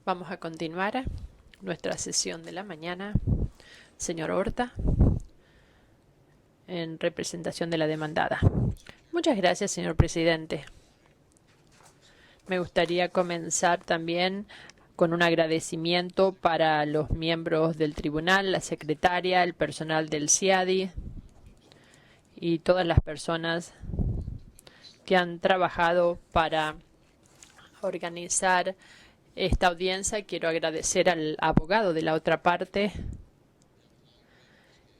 Vamos a continuar nuestra sesión de la mañana. Señor Horta, en representación de la demandada. Muchas gracias, señor presidente. Me gustaría comenzar también con un agradecimiento para los miembros del tribunal, la secretaria, el personal del CIADI y todas las personas que han trabajado para organizar esta audiencia. Quiero agradecer al abogado de la otra parte.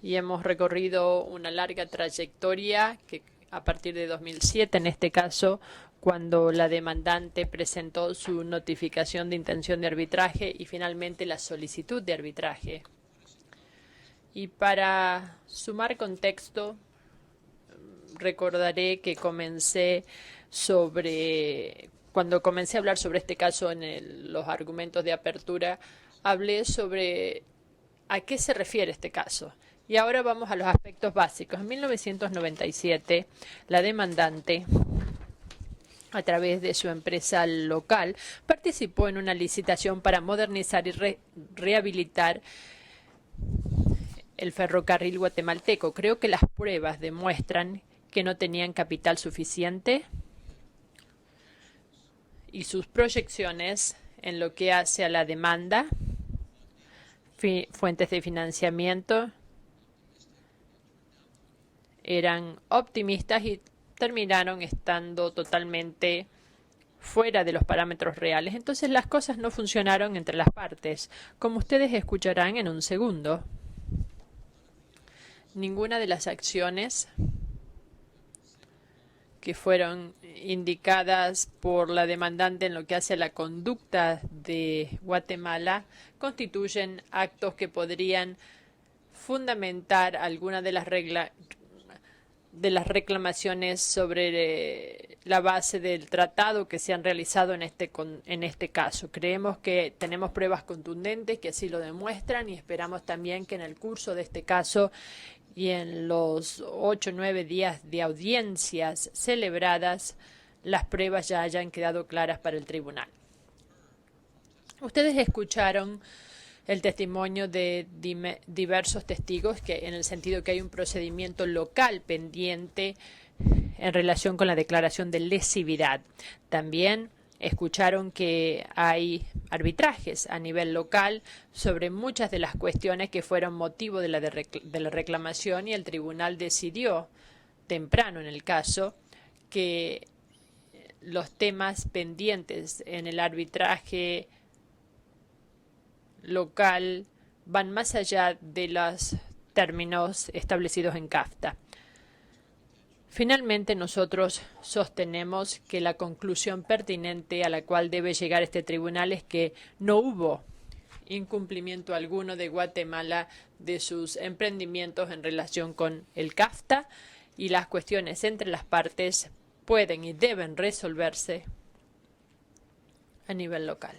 Y hemos recorrido una larga trayectoria que a partir de 2007, en este caso, cuando la demandante presentó su notificación de intención de arbitraje y finalmente la solicitud de arbitraje. Y para sumar contexto, recordaré que cuando comencé a hablar sobre este caso en los argumentos de apertura, hablé sobre a qué se refiere este caso. Y ahora vamos a los aspectos básicos. En 1997, la demandante, a través de su empresa local, participó en una licitación para modernizar y rehabilitar el ferrocarril guatemalteco. Creo que las pruebas demuestran que no tenían capital suficiente y sus proyecciones en lo que hace a la demanda, fuentes de financiamiento, eran optimistas y terminaron estando totalmente fuera de los parámetros reales. Entonces las cosas no funcionaron entre las partes, como ustedes escucharán en un segundo. Ninguna de las acciones que fueron indicadas por la demandante en lo que hace a la conducta de Guatemala constituyen actos que podrían fundamentar alguna de las reclamaciones sobre la base del tratado que se han realizado en este caso. Creemos que tenemos pruebas contundentes que así lo demuestran y esperamos también que en el curso de este caso y en los 8 o 9 días de audiencias celebradas, las pruebas ya hayan quedado claras para el tribunal. Ustedes escucharon el testimonio de diversos testigos en el sentido que hay un procedimiento local pendiente en relación con la declaración de lesividad. También escucharon que hay arbitrajes a nivel local sobre muchas de las cuestiones que fueron motivo de la reclamación y el tribunal decidió temprano en el caso que los temas pendientes en el arbitraje local van más allá de los términos establecidos en CAFTA. Finalmente, nosotros sostenemos que la conclusión pertinente a la cual debe llegar este tribunal es que no hubo incumplimiento alguno de Guatemala de sus emprendimientos en relación con el CAFTA y las cuestiones entre las partes pueden y deben resolverse a nivel local.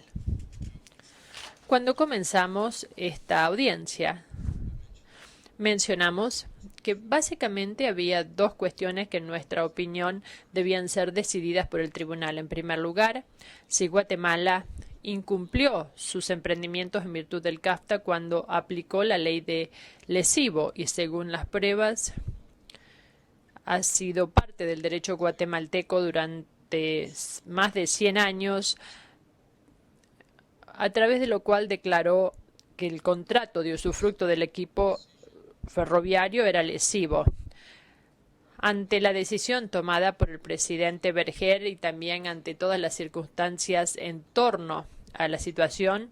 Cuando comenzamos esta audiencia, mencionamos que básicamente había dos cuestiones que en nuestra opinión debían ser decididas por el tribunal. En primer lugar, si Guatemala incumplió sus emprendimientos en virtud del CAFTA cuando aplicó la ley de lesivo y según las pruebas ha sido parte del derecho guatemalteco durante más de 100 años, a través de lo cual declaró que el contrato de usufructo del equipo ferroviario era lesivo. Ante la decisión tomada por el presidente Berger y también ante todas las circunstancias en torno a la situación,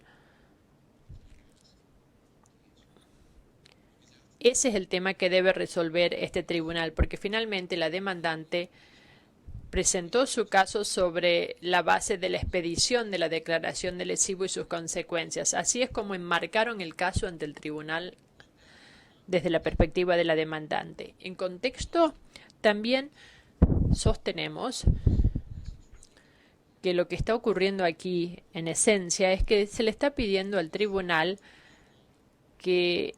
ese es el tema que debe resolver este tribunal, porque finalmente la demandante presentó su caso sobre la base de la expedición de la declaración de lesivo y sus consecuencias. Así es como enmarcaron el caso ante el tribunal desde la perspectiva de la demandante. En contexto, también sostenemos que lo que está ocurriendo aquí, en esencia, es que se le está pidiendo al tribunal que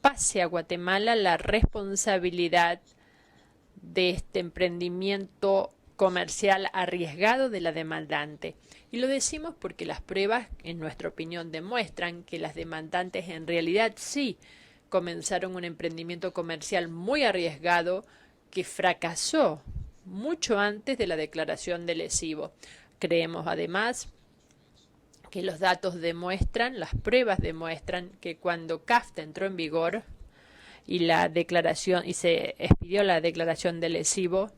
pase a Guatemala la responsabilidad de este emprendimiento comercial arriesgado de la demandante. Y lo decimos porque las pruebas, en nuestra opinión, demuestran que las demandantes en realidad sí comenzaron un emprendimiento comercial muy arriesgado que fracasó mucho antes de la declaración de lesivo. Creemos además que los datos demuestran, las pruebas demuestran que cuando CAFTA entró en vigor y se expidió la declaración de lesivo,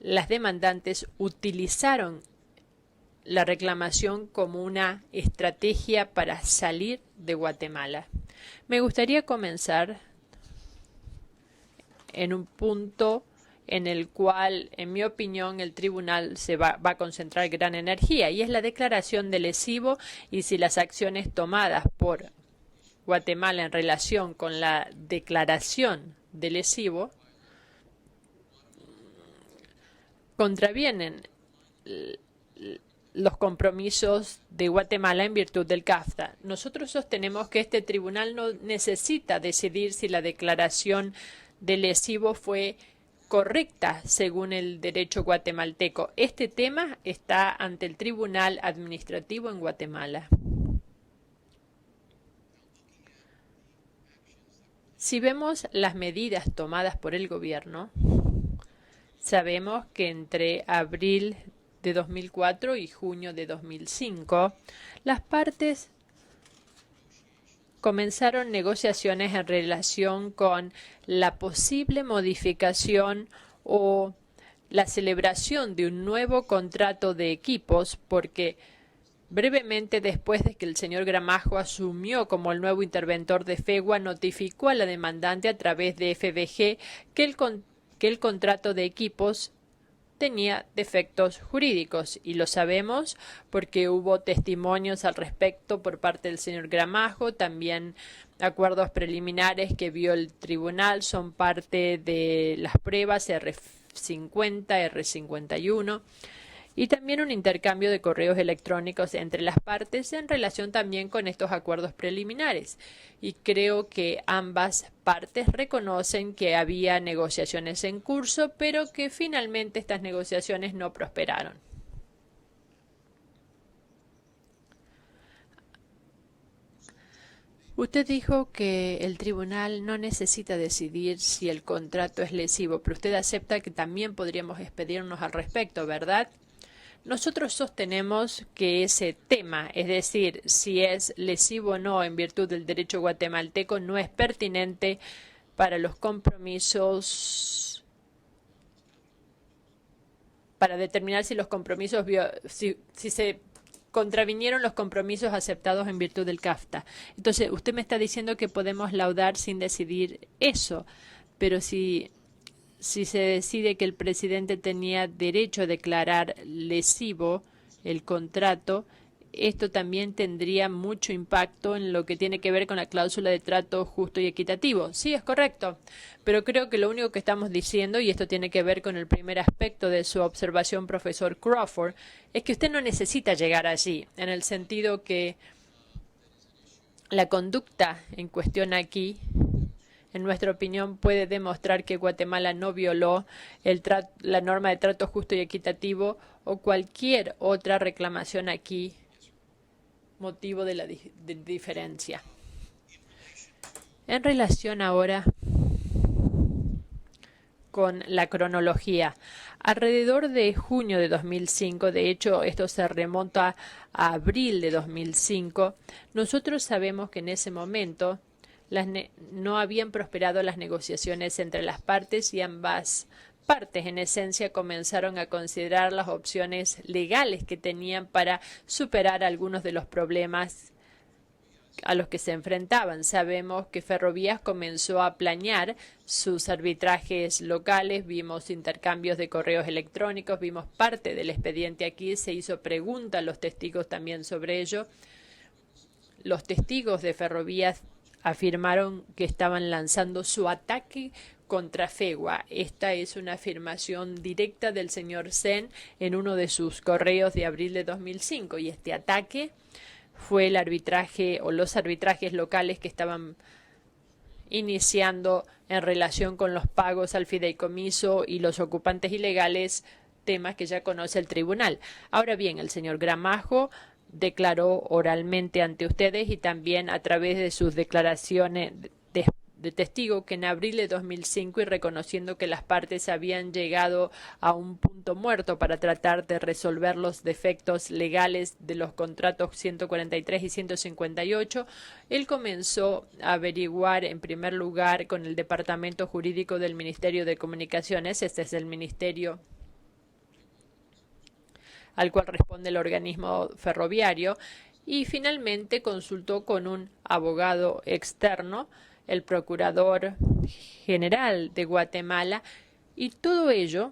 las demandantes utilizaron la reclamación como una estrategia para salir de Guatemala. Me gustaría comenzar en un punto en el cual, en mi opinión, el tribunal va a concentrar gran energía, y es la declaración de lesivo y si las acciones tomadas por Guatemala en relación con la declaración de lesivo contravienen los compromisos de Guatemala en virtud del CAFTA. Nosotros sostenemos que este tribunal no necesita decidir si la declaración de lesivo fue correcta según el derecho guatemalteco. Este tema está ante el Tribunal Administrativo en Guatemala. Si vemos las medidas tomadas por el gobierno, sabemos que entre abril de 2004 y junio de 2005, las partes comenzaron negociaciones en relación con la posible modificación o la celebración de un nuevo contrato de equipos, porque brevemente después de que el señor Gramajo asumió como el nuevo interventor de FEGUA, notificó a la demandante a través de FBG que el contrato de equipos tenía defectos jurídicos, y lo sabemos porque hubo testimonios al respecto por parte del señor Gramajo, también acuerdos preliminares que vio el tribunal son parte de las pruebas R50, R51, y también un intercambio de correos electrónicos entre las partes en relación también con estos acuerdos preliminares. Y creo que ambas partes reconocen que había negociaciones en curso, pero que finalmente estas negociaciones no prosperaron. Usted dijo que el tribunal no necesita decidir si el contrato es lesivo, pero usted acepta que también podríamos expedirnos al respecto, ¿verdad? Nosotros sostenemos que ese tema, es decir, si es lesivo o no en virtud del derecho guatemalteco, no es pertinente para los compromisos, para determinar si los compromisos, si se contravinieron los compromisos aceptados en virtud del CAFTA. Entonces, usted me está diciendo que podemos laudar sin decidir eso, pero si se decide que el presidente tenía derecho a declarar lesivo el contrato, esto también tendría mucho impacto en lo que tiene que ver con la cláusula de trato justo y equitativo. Sí, es correcto, pero creo que lo único que estamos diciendo, y esto tiene que ver con el primer aspecto de su observación, profesor Crawford, es que usted no necesita llegar allí, en el sentido que la conducta en cuestión aquí, en nuestra opinión, puede demostrar que Guatemala no violó la norma de trato justo y equitativo o cualquier otra reclamación aquí motivo de la diferencia. En relación ahora con la cronología, alrededor de junio de 2005, de hecho esto se remonta a abril de 2005, nosotros sabemos que en ese momento no habían prosperado las negociaciones entre las partes y ambas partes, en esencia, comenzaron a considerar las opciones legales que tenían para superar algunos de los problemas a los que se enfrentaban. Sabemos que Ferrovías comenzó a planear sus arbitrajes locales, vimos intercambios de correos electrónicos, vimos parte del expediente aquí, se hizo pregunta a los testigos también sobre ello. Los testigos de Ferrovías afirmaron que estaban lanzando su ataque contra FEGUA. Esta es una afirmación directa del señor Sen en uno de sus correos de abril de 2005, y este ataque fue el arbitraje o los arbitrajes locales que estaban iniciando en relación con los pagos al fideicomiso y los ocupantes ilegales, temas que ya conoce el tribunal. Ahora bien, el señor Gramajo declaró oralmente ante ustedes y también a través de sus declaraciones de testigo que en abril de 2005, y reconociendo que las partes habían llegado a un punto muerto para tratar de resolver los defectos legales de los contratos 143 y 158, él comenzó a averiguar en primer lugar con el Departamento Jurídico del Ministerio de Comunicaciones. Este es el ministerio al cual responde el organismo ferroviario, y finalmente consultó con un abogado externo, el Procurador General de Guatemala, y todo ello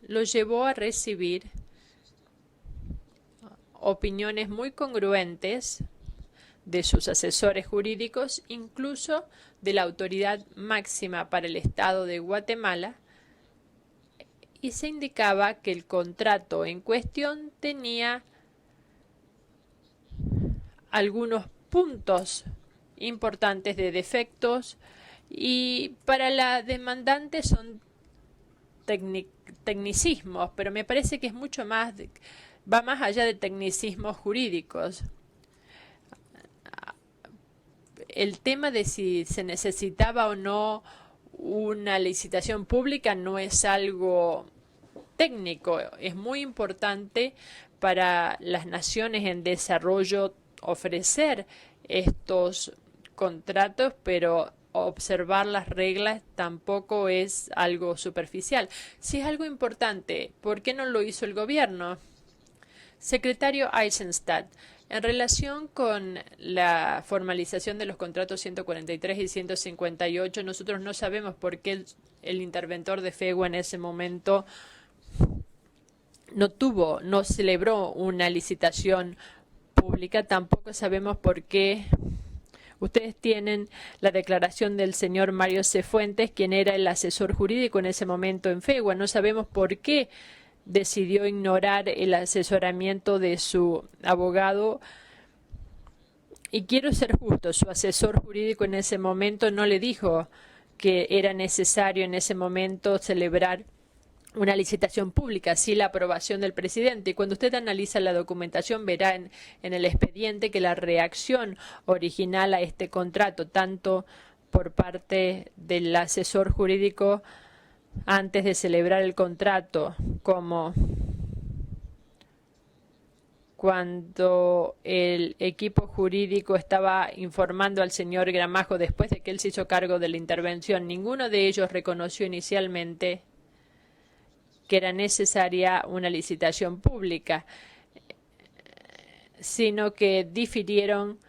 lo llevó a recibir opiniones muy congruentes de sus asesores jurídicos, incluso de la autoridad máxima para el Estado de Guatemala, y se indicaba que el contrato en cuestión tenía algunos puntos importantes de defectos, y para la demandante son tecnicismos, pero me parece que es mucho más, va más allá de tecnicismos jurídicos. El tema de si se necesitaba o no una licitación pública no es algo técnico, es muy importante para las naciones en desarrollo ofrecer estos contratos, pero observar las reglas tampoco es algo superficial. Si es algo importante, ¿por qué no lo hizo el gobierno? Secretario Eisenstadt, en relación con la formalización de los contratos 143 y 158, nosotros no sabemos por qué el interventor de FEGUA en ese momento no celebró una licitación pública. Tampoco sabemos por qué. Ustedes tienen la declaración del señor Mario Cefuentes, quien era el asesor jurídico en ese momento en FEGUA. No sabemos por qué decidió ignorar el asesoramiento de su abogado. Y quiero ser justo, su asesor jurídico en ese momento no le dijo que era necesario en ese momento celebrar una licitación pública, sí la aprobación del presidente. Y cuando usted analiza la documentación, verá en el expediente que la reacción original a este contrato, tanto por parte del asesor jurídico antes de celebrar el contrato, como cuando el equipo jurídico estaba informando al señor Gramajo después de que él se hizo cargo de la intervención, ninguno de ellos reconoció inicialmente que era necesaria una licitación pública, sino que difirieron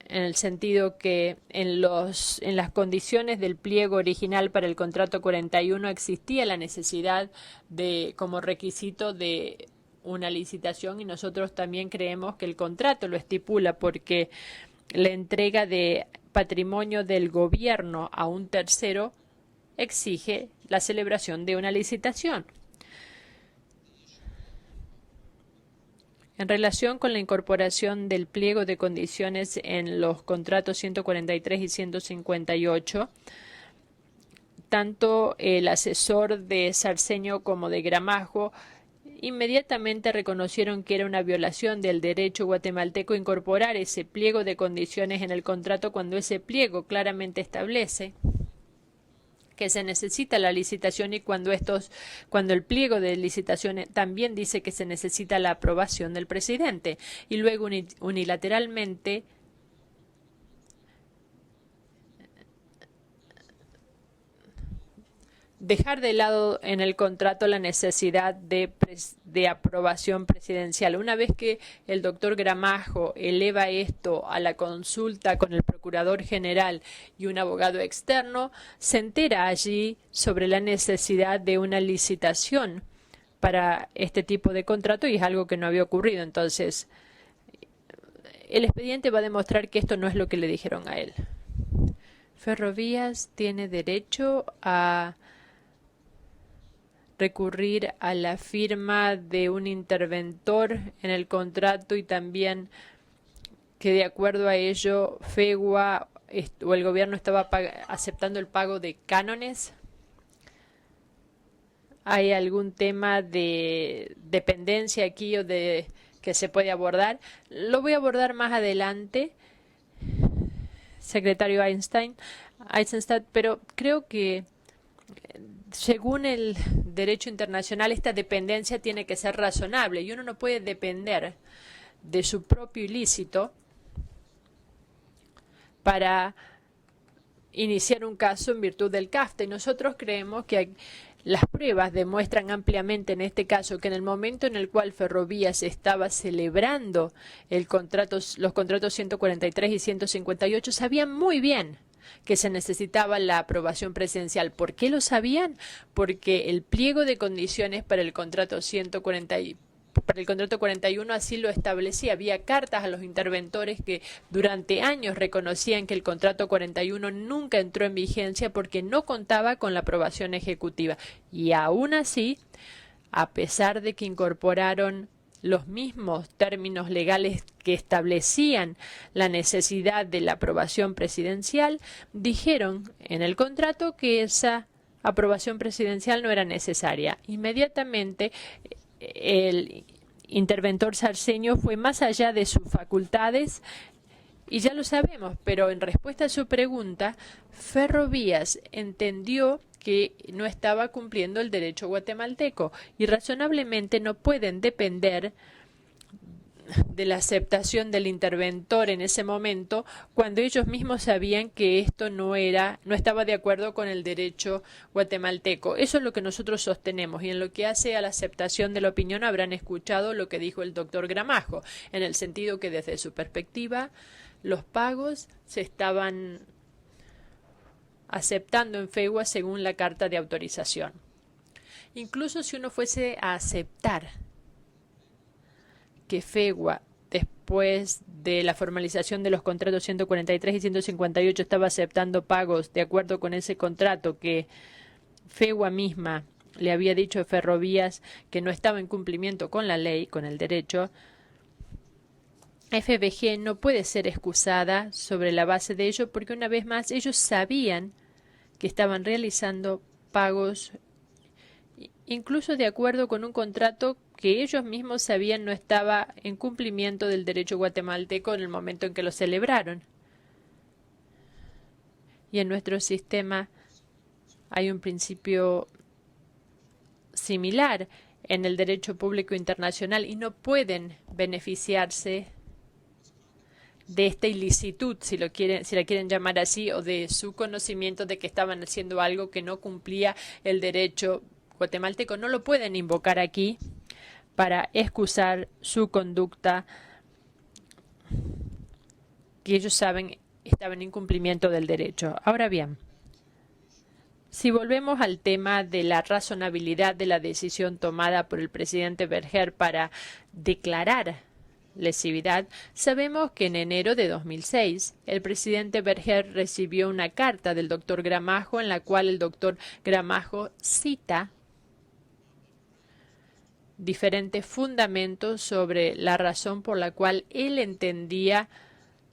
en el sentido que en las condiciones del pliego original para el contrato 41 existía la necesidad de, como requisito de una licitación, y nosotros también creemos que el contrato lo estipula, porque la entrega de patrimonio del gobierno a un tercero exige la celebración de una licitación. En relación con la incorporación del pliego de condiciones en los contratos 143 y 158, tanto el asesor de Sarceño como de Gramajo inmediatamente reconocieron que era una violación del derecho guatemalteco incorporar ese pliego de condiciones en el contrato, cuando ese pliego claramente establece que se necesita la licitación, y cuando el pliego de licitación también dice que se necesita la aprobación del presidente, y luego unilateralmente dejar de lado en el contrato la necesidad de aprobación presidencial. Una vez que el doctor Gramajo eleva esto a la consulta con el Procurador General y un abogado externo, se entera allí sobre la necesidad de una licitación para este tipo de contrato, y es algo que no había ocurrido. Entonces, el expediente va a demostrar que esto no es lo que le dijeron a él. Ferrovías tiene derecho a recurrir a la firma de un interventor en el contrato, y también que de acuerdo a ello FEGUA o el gobierno estaba aceptando el pago de cánones. ¿Hay algún tema de dependencia aquí o de que se puede abordar? Lo voy a abordar más adelante, secretario Eisenstadt, pero creo que según el derecho internacional esta dependencia tiene que ser razonable y uno no puede depender de su propio ilícito para iniciar un caso en virtud del CAFTA. Y nosotros creemos que las pruebas demuestran ampliamente en este caso que en el momento en el cual Ferrovías estaba celebrando los contratos 143 y 158, sabían muy bien que se necesitaba la aprobación presidencial. ¿Por qué lo sabían? Porque el pliego de condiciones para el contrato 41 así lo establecía. Había cartas a los interventores que durante años reconocían que el contrato 41 nunca entró en vigencia porque no contaba con la aprobación ejecutiva. Y aún así, a pesar de que incorporaron los mismos términos legales que establecían la necesidad de la aprobación presidencial, dijeron en el contrato que esa aprobación presidencial no era necesaria. Inmediatamente el interventor Sarceño fue más allá de sus facultades y ya lo sabemos, pero en respuesta a su pregunta, Ferrovías entendió que no estaba cumpliendo el derecho guatemalteco y razonablemente no pueden depender de la aceptación del interventor en ese momento cuando ellos mismos sabían que esto no estaba de acuerdo con el derecho guatemalteco. Eso es lo que nosotros sostenemos y en lo que hace a la aceptación de la opinión habrán escuchado lo que dijo el doctor Gramajo, en el sentido que desde su perspectiva los pagos se estaban aceptando en FEGUA según la carta de autorización. Incluso si uno fuese a aceptar que FEGUA, después de la formalización de los contratos 143 y 158, estaba aceptando pagos de acuerdo con ese contrato que FEGUA misma le había dicho a Ferrovías que no estaba en cumplimiento con la ley, con el derecho, FBG no puede ser excusada sobre la base de ello porque una vez más ellos sabían que estaban realizando pagos incluso de acuerdo con un contrato que ellos mismos sabían no estaba en cumplimiento del derecho guatemalteco en el momento en que lo celebraron. Y en nuestro sistema hay un principio similar en el derecho público internacional y no pueden beneficiarse de esta ilicitud, si la quieren llamar así, o de su conocimiento de que estaban haciendo algo que no cumplía el derecho guatemalteco. No lo pueden invocar aquí para excusar su conducta que ellos saben estaba en incumplimiento del derecho. Ahora bien, si volvemos al tema de la razonabilidad de la decisión tomada por el presidente Berger para declarar lesividad, sabemos que en enero de 2006 el presidente Berger recibió una carta del doctor Gramajo en la cual el doctor Gramajo cita diferentes fundamentos sobre la razón por la cual él entendía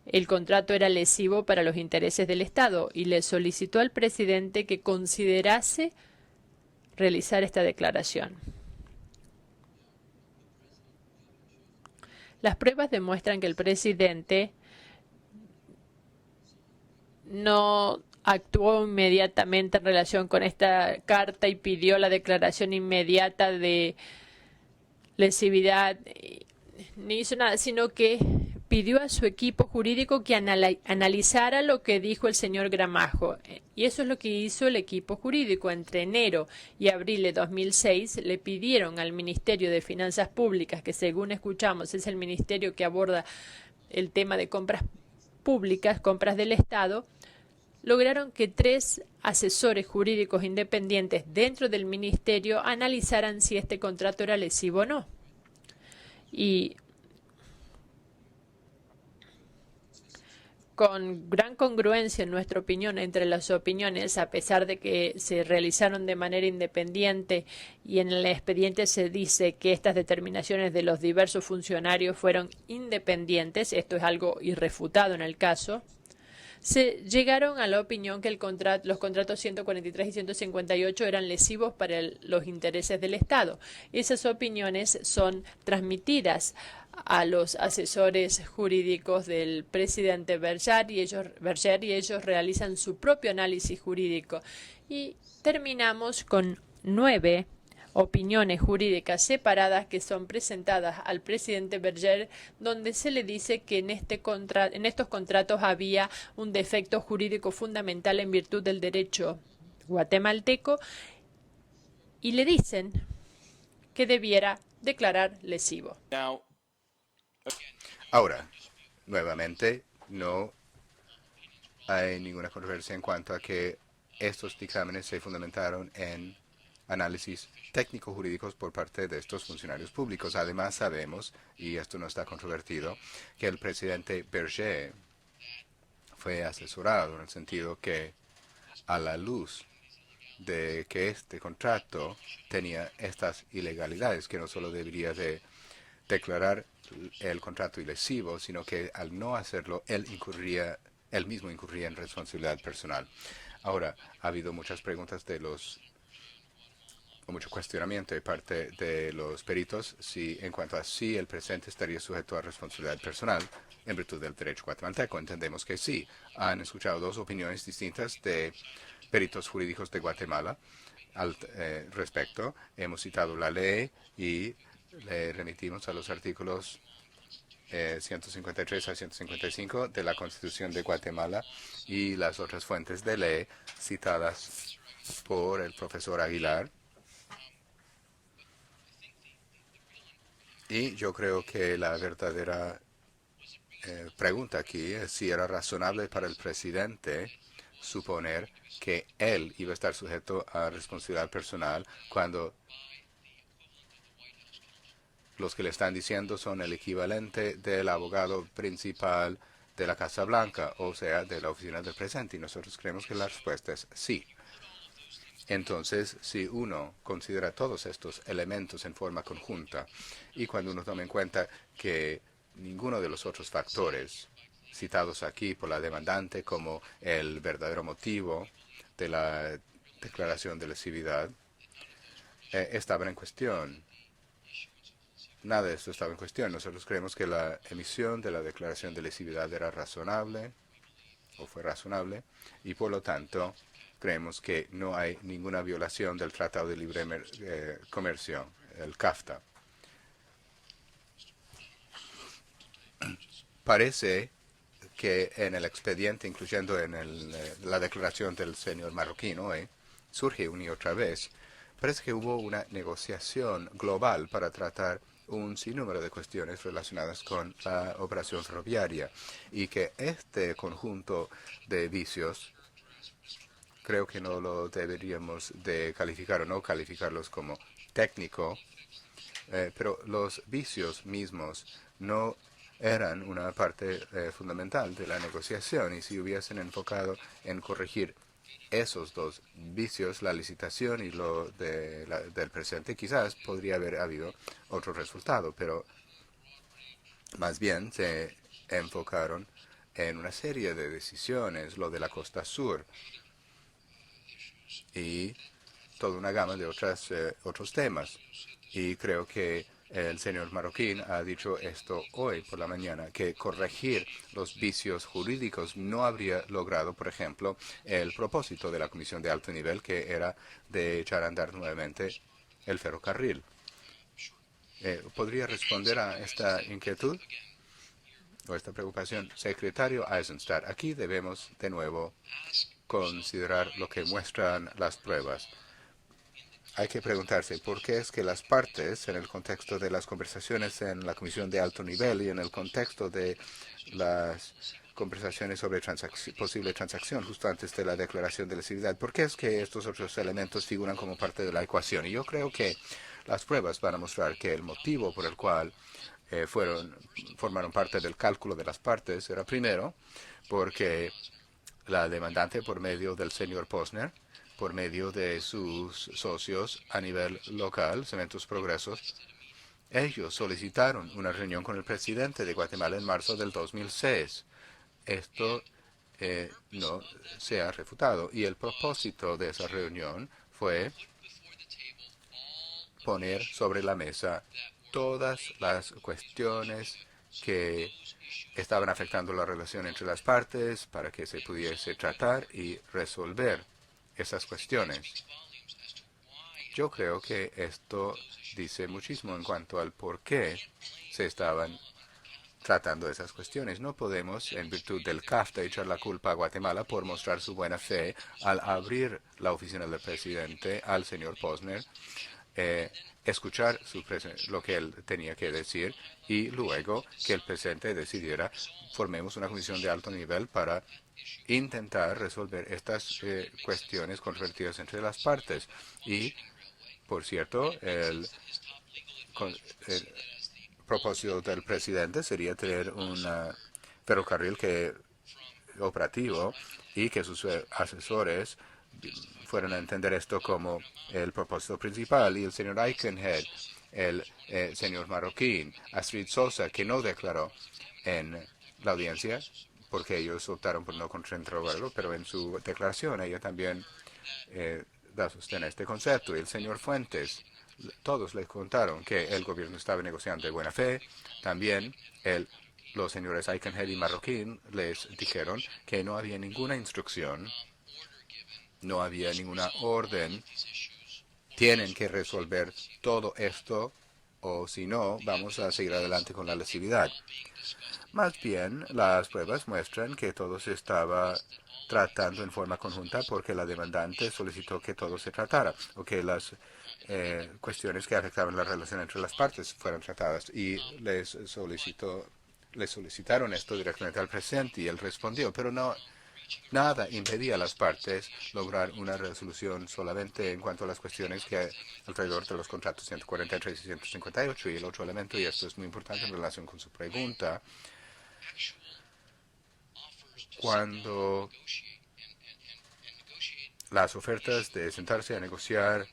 el contrato era lesivo para los intereses del Estado y le solicitó al presidente que considerase realizar esta declaración. Las pruebas demuestran que el presidente no actuó inmediatamente en relación con esta carta y pidió la declaración inmediata de lesividad, ni hizo nada, sino que pidió a su equipo jurídico que analizara lo que dijo el señor Gramajo. Y eso es lo que hizo el equipo jurídico. Entre enero y abril de 2006 le pidieron al Ministerio de Finanzas Públicas, que según escuchamos es el ministerio que aborda el tema de compras públicas, compras del Estado, lograron que 3 asesores jurídicos independientes dentro del ministerio analizaran si este contrato era lesivo o no. Y con gran congruencia, en nuestra opinión, entre las opiniones, a pesar de que se realizaron de manera independiente y en el expediente se dice que estas determinaciones de los diversos funcionarios fueron independientes, esto es algo irrefutado en el caso, se llegaron a la opinión que los contratos 143 y 158 eran lesivos para los intereses del Estado. Esas opiniones son transmitidas a los asesores jurídicos del presidente Berger y ellos realizan su propio análisis jurídico. Y terminamos con 9 opiniones jurídicas separadas que son presentadas al presidente Berger, donde se le dice que en estos contratos había un defecto jurídico fundamental en virtud del derecho guatemalteco y le dicen que debiera declarar lesivo. Ahora, nuevamente, no hay ninguna controversia en cuanto a que estos dictámenes se fundamentaron en análisis técnico-jurídicos por parte de estos funcionarios públicos. Además, sabemos, y esto no está controvertido, que el presidente Berger fue asesorado en el sentido que, a la luz de que este contrato tenía estas ilegalidades, que no solo debería de declarar el contrato ilesivo, sino que al no hacerlo, él mismo incurría en responsabilidad personal. Ahora, ha habido muchas preguntas o mucho cuestionamiento de parte de los peritos en cuanto a si el presidente estaría sujeto a responsabilidad personal en virtud del derecho guatemalteco. Entendemos que sí. Han escuchado 2 opiniones distintas de peritos jurídicos de Guatemala al respecto. Hemos citado la ley y le remitimos a los artículos 153 a 155 de la Constitución de Guatemala y las otras fuentes de ley citadas por el profesor Aguilar. Y yo creo que la verdadera pregunta aquí es si era razonable para el presidente suponer que él iba a estar sujeto a responsabilidad personal cuando los que le están diciendo son el equivalente del abogado principal de la Casa Blanca, o sea, de la oficina del presidente. Y nosotros creemos que la respuesta es sí. Entonces, si uno considera todos estos elementos en forma conjunta y cuando uno toma en cuenta que ninguno de los otros factores citados aquí por la demandante como el verdadero motivo de la declaración de lesividad estaban en cuestión. Nada de esto estaba en cuestión. Nosotros creemos que la emisión de la declaración de lesividad era razonable o fue razonable y por lo tanto creemos que no hay ninguna violación del Tratado de Libre Comercio, el CAFTA. Parece que en el expediente, incluyendo en la declaración del señor Marroquín hoy, surge una y otra vez, parece que hubo una negociación global para tratar un sinnúmero de cuestiones relacionadas con la operación ferroviaria y que este conjunto de vicios creo que no lo deberíamos de calificar o no calificarlos como técnico, pero los vicios mismos no eran una parte fundamental de la negociación y si hubiesen enfocado en corregir esos 2 vicios, la licitación y lo del presente, quizás podría haber habido otro resultado, pero más bien se enfocaron en una serie de decisiones, lo de la costa sur y toda una gama de otros temas. Y creo que el señor Marroquín ha dicho esto hoy por la mañana, que corregir los vicios jurídicos no habría logrado, por ejemplo, el propósito de la Comisión de Alto Nivel, que era de echar a andar nuevamente el ferrocarril. ¿Podría responder a esta inquietud o esta preocupación? Secretario Eisenstadt, aquí debemos de nuevo considerar lo que muestran las pruebas. Hay que preguntarse por qué es que las partes, en el contexto de las conversaciones en la Comisión de Alto Nivel y en el contexto de las conversaciones sobre posible transacción justo antes de la declaración de lesividad, ¿por qué es que estos otros elementos figuran como parte de la ecuación? Y yo creo que las pruebas van a mostrar que el motivo por el cual formaron parte del cálculo de las partes era primero porque la demandante, por medio del señor Posner, por medio de sus socios a nivel local, Cementos Progresos, ellos solicitaron una reunión con el presidente de Guatemala en marzo del 2006. Esto no se ha refutado. Y el propósito de esa reunión fue poner sobre la mesa todas las cuestiones que estaban afectando la relación entre las partes para que se pudiese tratar y resolver esas cuestiones. Yo creo que esto dice muchísimo en cuanto al por qué se estaban tratando esas cuestiones. No podemos, en virtud del CAFTA, echar la culpa a Guatemala por mostrar su buena fe al abrir la oficina del presidente al señor Posner, escuchar lo que él tenía que decir y luego que el presidente decidiera formemos una comisión de alto nivel para intentar resolver estas cuestiones controvertidas entre las partes. Y, por cierto, el propósito del presidente sería tener un ferrocarril operativo y que sus asesores fueron a entender esto como el propósito principal. Y el señor Aikenhead, el señor Marroquín, Astrid Sosa, que no declaró en la audiencia porque ellos optaron por no contrainterrogarlo, pero en su declaración ella también da sostén a este concepto. Y el señor Fuentes, todos les contaron que el gobierno estaba negociando de buena fe. También los señores Aikenhead y Marroquín les dijeron que no había ninguna instrucción, no había ninguna orden. Tienen que resolver todo esto o si no, vamos a seguir adelante con la lesividad. Más bien, las pruebas muestran que todo se estaba tratando en forma conjunta porque la demandante solicitó que todo se tratara o que las cuestiones que afectaban la relación entre las partes fueran tratadas. Y les solicitaron esto directamente al presidente y él respondió, pero nada impedía a las partes lograr una resolución solamente en cuanto a las cuestiones que alrededor de los contratos 143 y 158. Y el otro elemento, y esto es muy importante en relación con su pregunta, cuando las ofertas de sentarse a negociar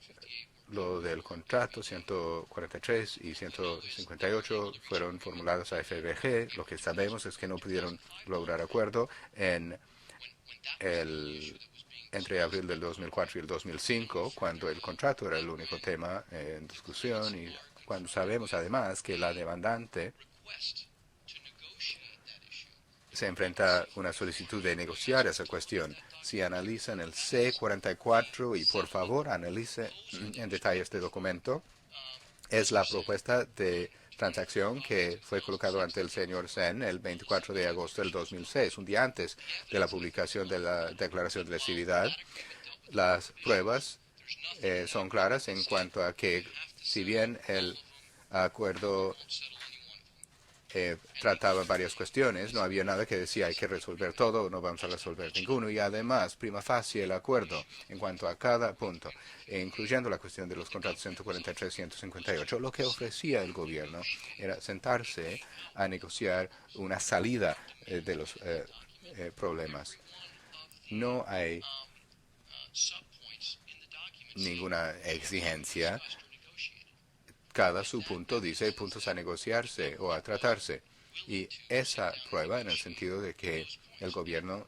lo del contrato 143 y 158 fueron formuladas a FBG, lo que sabemos es que no pudieron lograr acuerdo entre abril del 2004 y el 2005, cuando el contrato era el único tema en discusión y cuando sabemos además que la demandante se enfrenta a una solicitud de negociar esa cuestión. Si analizan el C-44, y por favor analice en detalle este documento, es la propuesta de transacción que fue colocado ante el señor Sen el 24 de agosto del 2006, un día antes de la publicación de la declaración de lesividad. Las pruebas son claras en cuanto a que, si bien el acuerdo trataba varias cuestiones, no había nada que decía hay que resolver todo, no vamos a resolver ninguno, y además, prima facie el acuerdo en cuanto a cada punto, incluyendo la cuestión de los contratos 143 y 158, lo que ofrecía el gobierno era sentarse a negociar una salida de los problemas. No hay ninguna exigencia. Cada subpunto dice puntos a negociarse o a tratarse. Y esa prueba en el sentido de que el gobierno,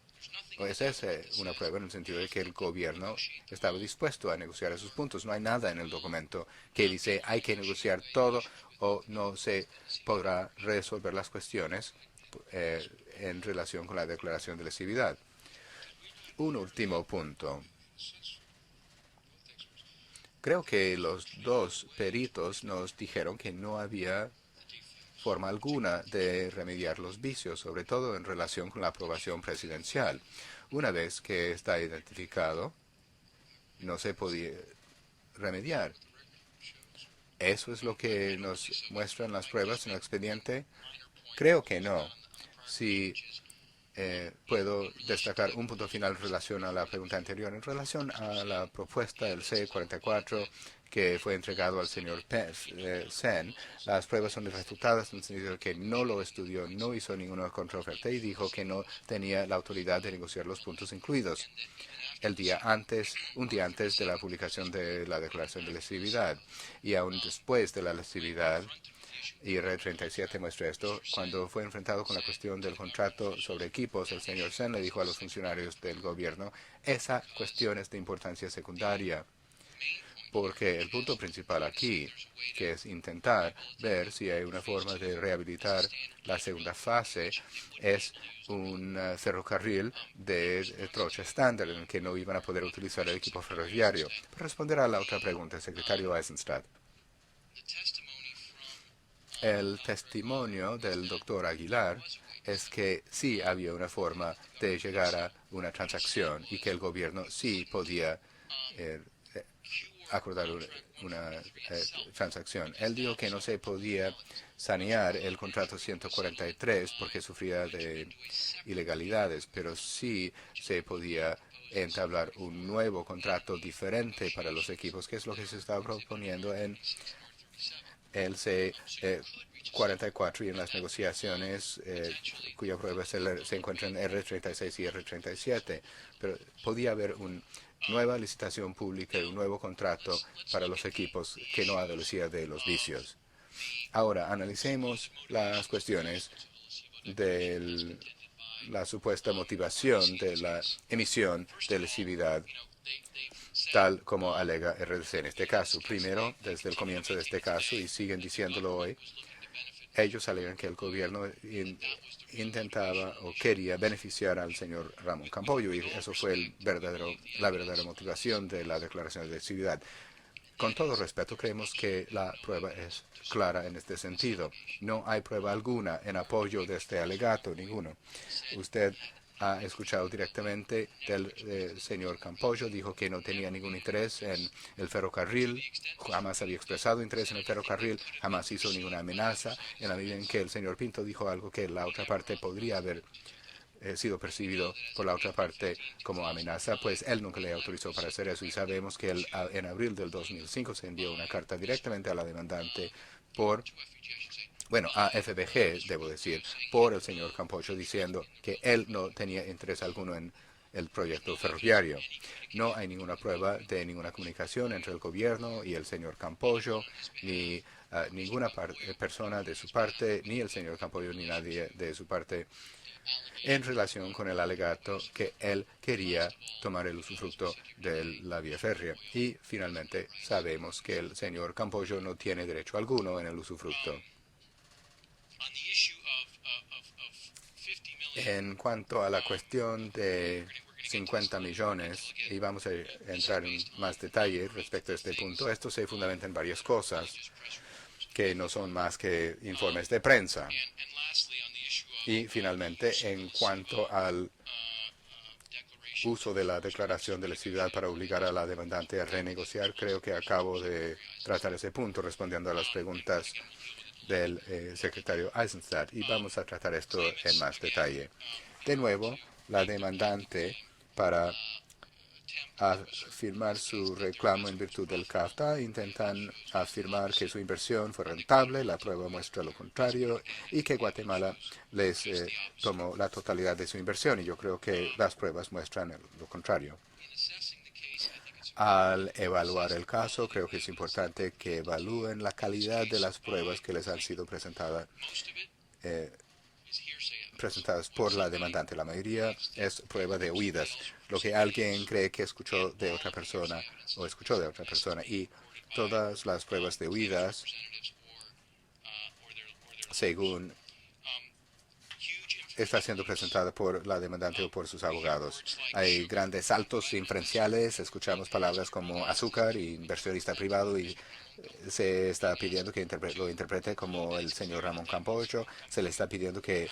esa es una prueba en el sentido de que el gobierno estaba dispuesto a negociar esos puntos. No hay nada en el documento que dice hay que negociar todo o no se podrá resolver las cuestiones en relación con la declaración de lesividad. Un último punto. Creo que los dos peritos nos dijeron que no había forma alguna de remediar los vicios, sobre todo en relación con la aprobación presidencial. Una vez que está identificado, no se podía remediar. ¿Eso es lo que nos muestran las pruebas en el expediente? Creo que no. Si puedo destacar un punto final en relación a la pregunta anterior, en relación a la propuesta del C-44 que fue entregado al señor Sen. Las pruebas son refutadas en el sentido de que no lo estudió, no hizo ninguna contraoferta y dijo que no tenía la autoridad de negociar los puntos incluidos un día antes de la publicación de la declaración de lesividad. Y aún después de la lesividad, Y R37 muestra esto. Cuando fue enfrentado con la cuestión del contrato sobre equipos, el señor Sen le dijo a los funcionarios del gobierno, esa cuestión es de importancia secundaria, porque el punto principal aquí, que es intentar ver si hay una forma de rehabilitar la segunda fase, es un ferrocarril de trocha estándar en el que no iban a poder utilizar el equipo ferroviario. Para responder a la otra pregunta, secretario Eisenstadt. El testimonio del doctor Aguilar es que sí había una forma de llegar a una transacción y que el gobierno sí podía acordar una transacción. Él dijo que no se podía sanear el contrato 143 porque sufría de ilegalidades, pero sí se podía entablar un nuevo contrato diferente para los equipos, que es lo que se está proponiendo en el C44 y en las negociaciones cuya prueba se encuentra en R36 y R37. Pero podía haber una nueva licitación pública y un nuevo contrato para los equipos que no adolecía de los vicios. Ahora, analicemos las cuestiones de la supuesta motivación de la emisión de lesividad, tal como alega RDC en este caso. Primero, desde el comienzo de este caso, y siguen diciéndolo hoy, ellos alegan que el gobierno intentaba o quería beneficiar al señor Ramón Campoyo, y eso fue la verdadera motivación de la declaración de lesividad. Con todo respeto, creemos que la prueba es clara en este sentido. No hay prueba alguna en apoyo de este alegato, ninguno. Usted ha escuchado directamente del señor Campoyo, dijo que no tenía ningún interés en el ferrocarril, jamás había expresado interés en el ferrocarril, jamás hizo ninguna amenaza, en la medida en que el señor Pinto dijo algo que la otra parte podría haber sido percibido por la otra parte como amenaza, pues él nunca le autorizó para hacer eso. Y sabemos que en abril del 2005 se envió una carta directamente a la demandante a FBG, debo decir, por el señor Campoyo, diciendo que él no tenía interés alguno en el proyecto ferroviario. No hay ninguna prueba de ninguna comunicación entre el gobierno y el señor Campoyo, ni ninguna persona de su parte, ni el señor Campoyo, ni nadie de su parte, en relación con el alegato que él quería tomar el usufructo de la vía férrea. Y finalmente sabemos que el señor Campoyo no tiene derecho alguno en el usufructo. En cuanto a la cuestión de 50 millones, y vamos a entrar en más detalle respecto a este punto, esto se fundamenta en varias cosas que no son más que informes de prensa. Y finalmente, en cuanto al uso de la declaración de lesividad para obligar a la demandante a renegociar, creo que acabo de tratar ese punto respondiendo a las preguntas del secretario Eisenstadt, y vamos a tratar esto en más detalle. De nuevo, la demandante, para afirmar su reclamo en virtud del CAFTA, intentan afirmar que su inversión fue rentable, la prueba muestra lo contrario, y que Guatemala les tomó la totalidad de su inversión, y yo creo que las pruebas muestran lo contrario. Al evaluar el caso, creo que es importante que evalúen la calidad de las pruebas que les han sido presentadas por la demandante. La mayoría es prueba de oídas, lo que alguien cree que escuchó de otra persona o escuchó de otra persona. Y todas las pruebas de oídas, según está siendo presentada por la demandante o por sus abogados. Hay grandes saltos inferenciales, escuchamos palabras como azúcar y inversionista privado, y se está pidiendo que lo interprete como el señor Ramón Campoyo. Se le está pidiendo que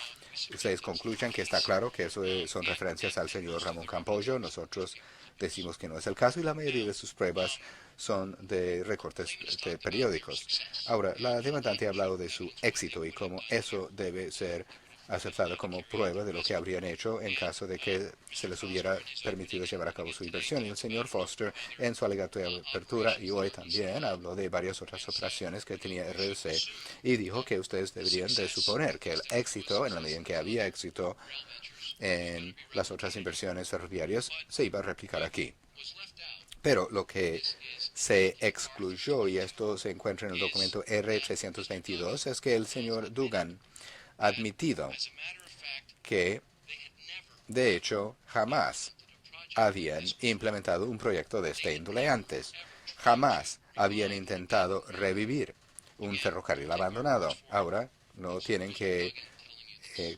ustedes concluyan que está claro que eso son referencias al señor Ramón Campoyo. Nosotros decimos que no es el caso, y la mayoría de sus pruebas son de recortes de periódicos. Ahora, la demandante ha hablado de su éxito y cómo eso debe ser aceptado como prueba de lo que habrían hecho en caso de que se les hubiera permitido llevar a cabo su inversión. Y el señor Foster, en su alegato de apertura y hoy también, habló de varias otras operaciones que tenía RDC y dijo que ustedes deberían de suponer que el éxito, en la medida en que había éxito en las otras inversiones ferroviarias, se iba a replicar aquí. Pero lo que se excluyó, y esto se encuentra en el documento R-322, es que el señor Dugan ha admitido que, de hecho, jamás habían implementado un proyecto de este índole antes. Jamás habían intentado revivir un ferrocarril abandonado. Ahora no tienen que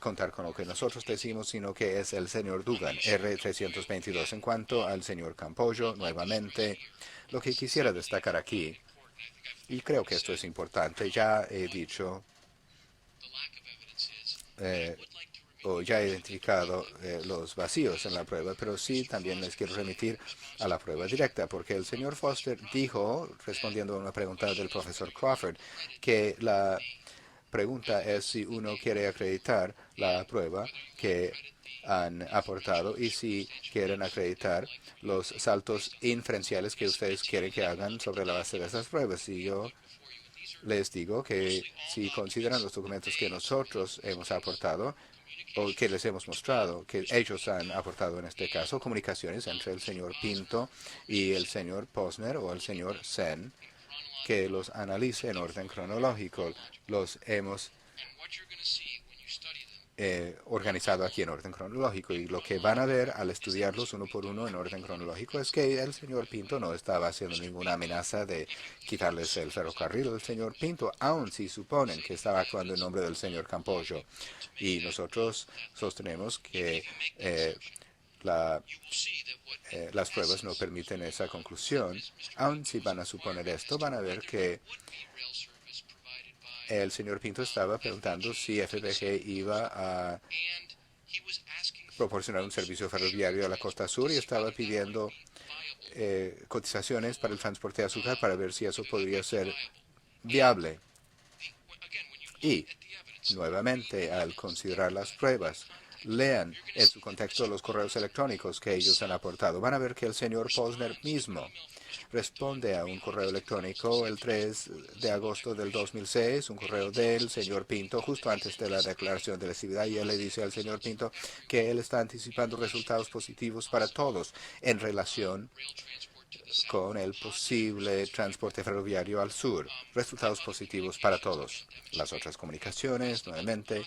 contar con lo que nosotros decimos, sino que es el señor Dugan, R-322. En cuanto al señor Campollo, nuevamente, lo que quisiera destacar aquí, y creo que esto es importante, ya he dicho o ya he identificado los vacíos en la prueba, pero sí también les quiero remitir a la prueba directa, porque el señor Foster dijo, respondiendo a una pregunta del profesor Crawford, que la pregunta es si uno quiere acreditar la prueba que han aportado y si quieren acreditar los saltos inferenciales que ustedes quieren que hagan sobre la base de esas pruebas. Y yo les digo que si consideran los documentos que nosotros hemos aportado o que les hemos mostrado, que ellos han aportado en este caso, comunicaciones entre el señor Pinto y el señor Posner o el señor Sen, que los analice en orden cronológico. Los hemos organizado aquí en orden cronológico, y lo que van a ver al estudiarlos uno por uno en orden cronológico es que el señor Pinto no estaba haciendo ninguna amenaza de quitarles el ferrocarril. El señor Pinto, aun si suponen que estaba actuando en nombre del señor Campollo, y nosotros sostenemos que las pruebas no permiten esa conclusión, aun si van a suponer esto, van a ver que el señor Pinto estaba preguntando si FBG iba a proporcionar un servicio ferroviario a la costa sur y estaba pidiendo cotizaciones para el transporte de azúcar para ver si eso podría ser viable. Y, nuevamente, al considerar las pruebas, lean en su contexto los correos electrónicos que ellos han aportado. Van a ver que el señor Posner mismo responde a un correo electrónico el 3 de agosto del 2006, un correo del señor Pinto, justo antes de la declaración de lesividad, y él le dice al señor Pinto que él está anticipando resultados positivos para todos en relación con el posible transporte ferroviario al sur. Resultados positivos para todos. Las otras comunicaciones, nuevamente,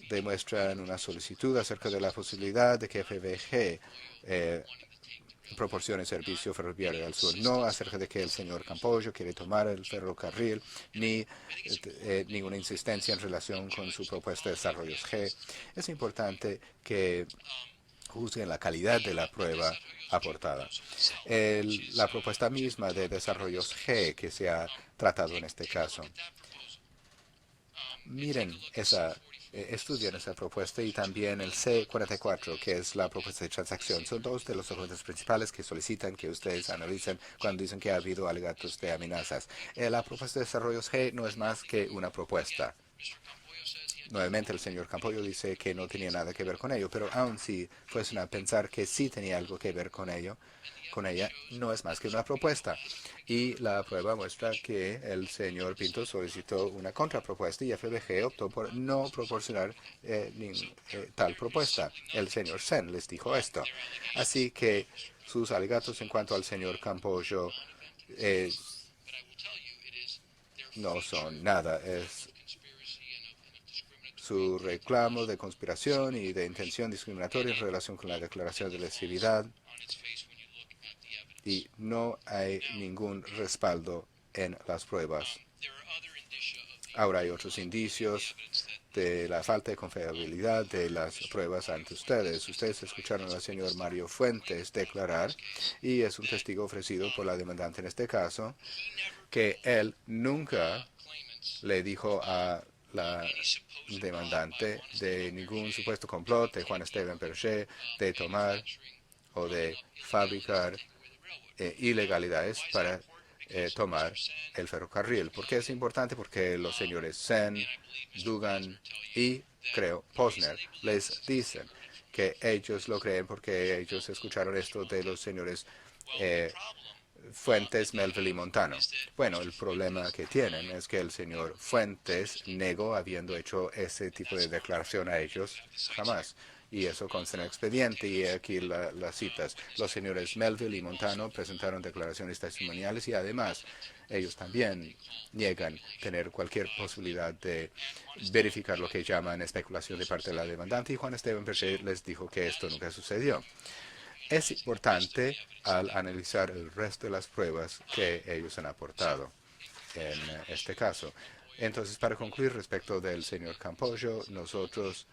demuestran una solicitud acerca de la posibilidad de que FBG proporcione servicio ferroviario al sur, no acerca de que el señor Campollo quiere tomar el ferrocarril, ni ninguna insistencia en relación con su propuesta de desarrollos G. Es importante que juzguen la calidad de la prueba aportada. La propuesta misma de desarrollos G que se ha tratado en este caso. Miren estudien esa propuesta, y también el C-44, que es la propuesta de transacción. Son dos de los documentos principales que solicitan que ustedes analicen cuando dicen que ha habido alegatos de amenazas. La propuesta de desarrollos G no es más que una propuesta. Nuevamente, el señor Campollo dice que no tenía nada que ver con ello, pero aun si fuesen a pensar que sí tenía algo que ver con ella, no es más que una propuesta. Y la prueba muestra que el señor Pinto solicitó una contrapropuesta y FBG optó por no proporcionar tal propuesta. El señor Sen les dijo esto. Así que sus alegatos en cuanto al señor Campollo no son nada. Es su reclamo de conspiración y de intención discriminatoria en relación con la declaración de lesividad, y no hay ningún respaldo en las pruebas. Ahora hay otros indicios de la falta de confiabilidad de las pruebas ante ustedes. Ustedes escucharon al señor Mario Fuentes declarar, y es un testigo ofrecido por la demandante en este caso, que él nunca le dijo a la demandante de ningún supuesto complot de Juan Esteban Perche de tomar o de fabricar ilegalidades para tomar el ferrocarril. ¿Por qué es importante? Porque los señores Sen, Dugan y, creo, Posner les dicen que ellos lo creen porque ellos escucharon esto de los señores Fuentes, Melville y Montano. Bueno, el problema que tienen es que el señor Fuentes negó habiendo hecho ese tipo de declaración a ellos jamás. y eso consta en el expediente, y aquí las citas. Los señores Melville y Montano presentaron declaraciones testimoniales y además ellos también niegan tener cualquier posibilidad de verificar lo que llaman especulación de parte de la demandante, y Juan Esteban Berger les dijo que esto nunca sucedió. Es importante al analizar el resto de las pruebas que ellos han aportado en este caso. Entonces, para concluir respecto del señor Campollo, nosotros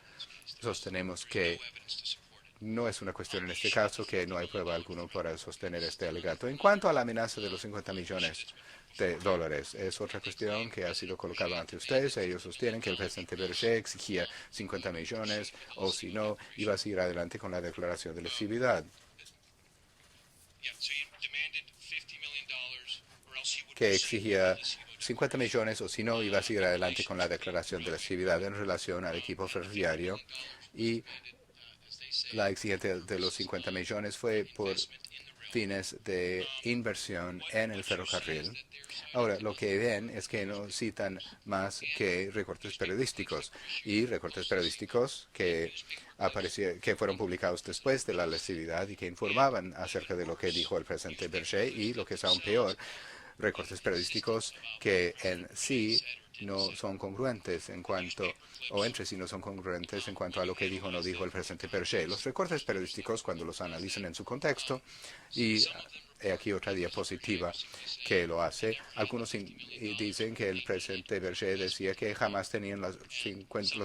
sostenemos que no es una cuestión en este caso, que no hay prueba alguna para sostener este alegato. En cuanto a la amenaza de los 50 millones de dólares, es otra cuestión que ha sido colocada ante ustedes. Ellos sostienen que el presidente Berger exigía 50 millones o si no, iba a seguir adelante con la declaración de elegibilidad. Que exigía 50 millones o si no, iba a seguir adelante con la declaración de elegibilidad en relación al equipo ferroviario, y la exigencia de los 50 millones fue por fines de inversión en el ferrocarril. Ahora, lo que ven es que no citan más que recortes periodísticos, y recortes periodísticos que fueron publicados después de la lesividad y que informaban acerca de lo que dijo el presidente Berger, y lo que es aún peor, recortes periodísticos que en sí no son congruentes entre sí no son congruentes en cuanto a lo que dijo o no dijo el presidente Berger. Los recortes periodísticos, cuando los analizan en su contexto, y aquí otra diapositiva que lo hace, algunos dicen que el presidente Berger decía que jamás tenían los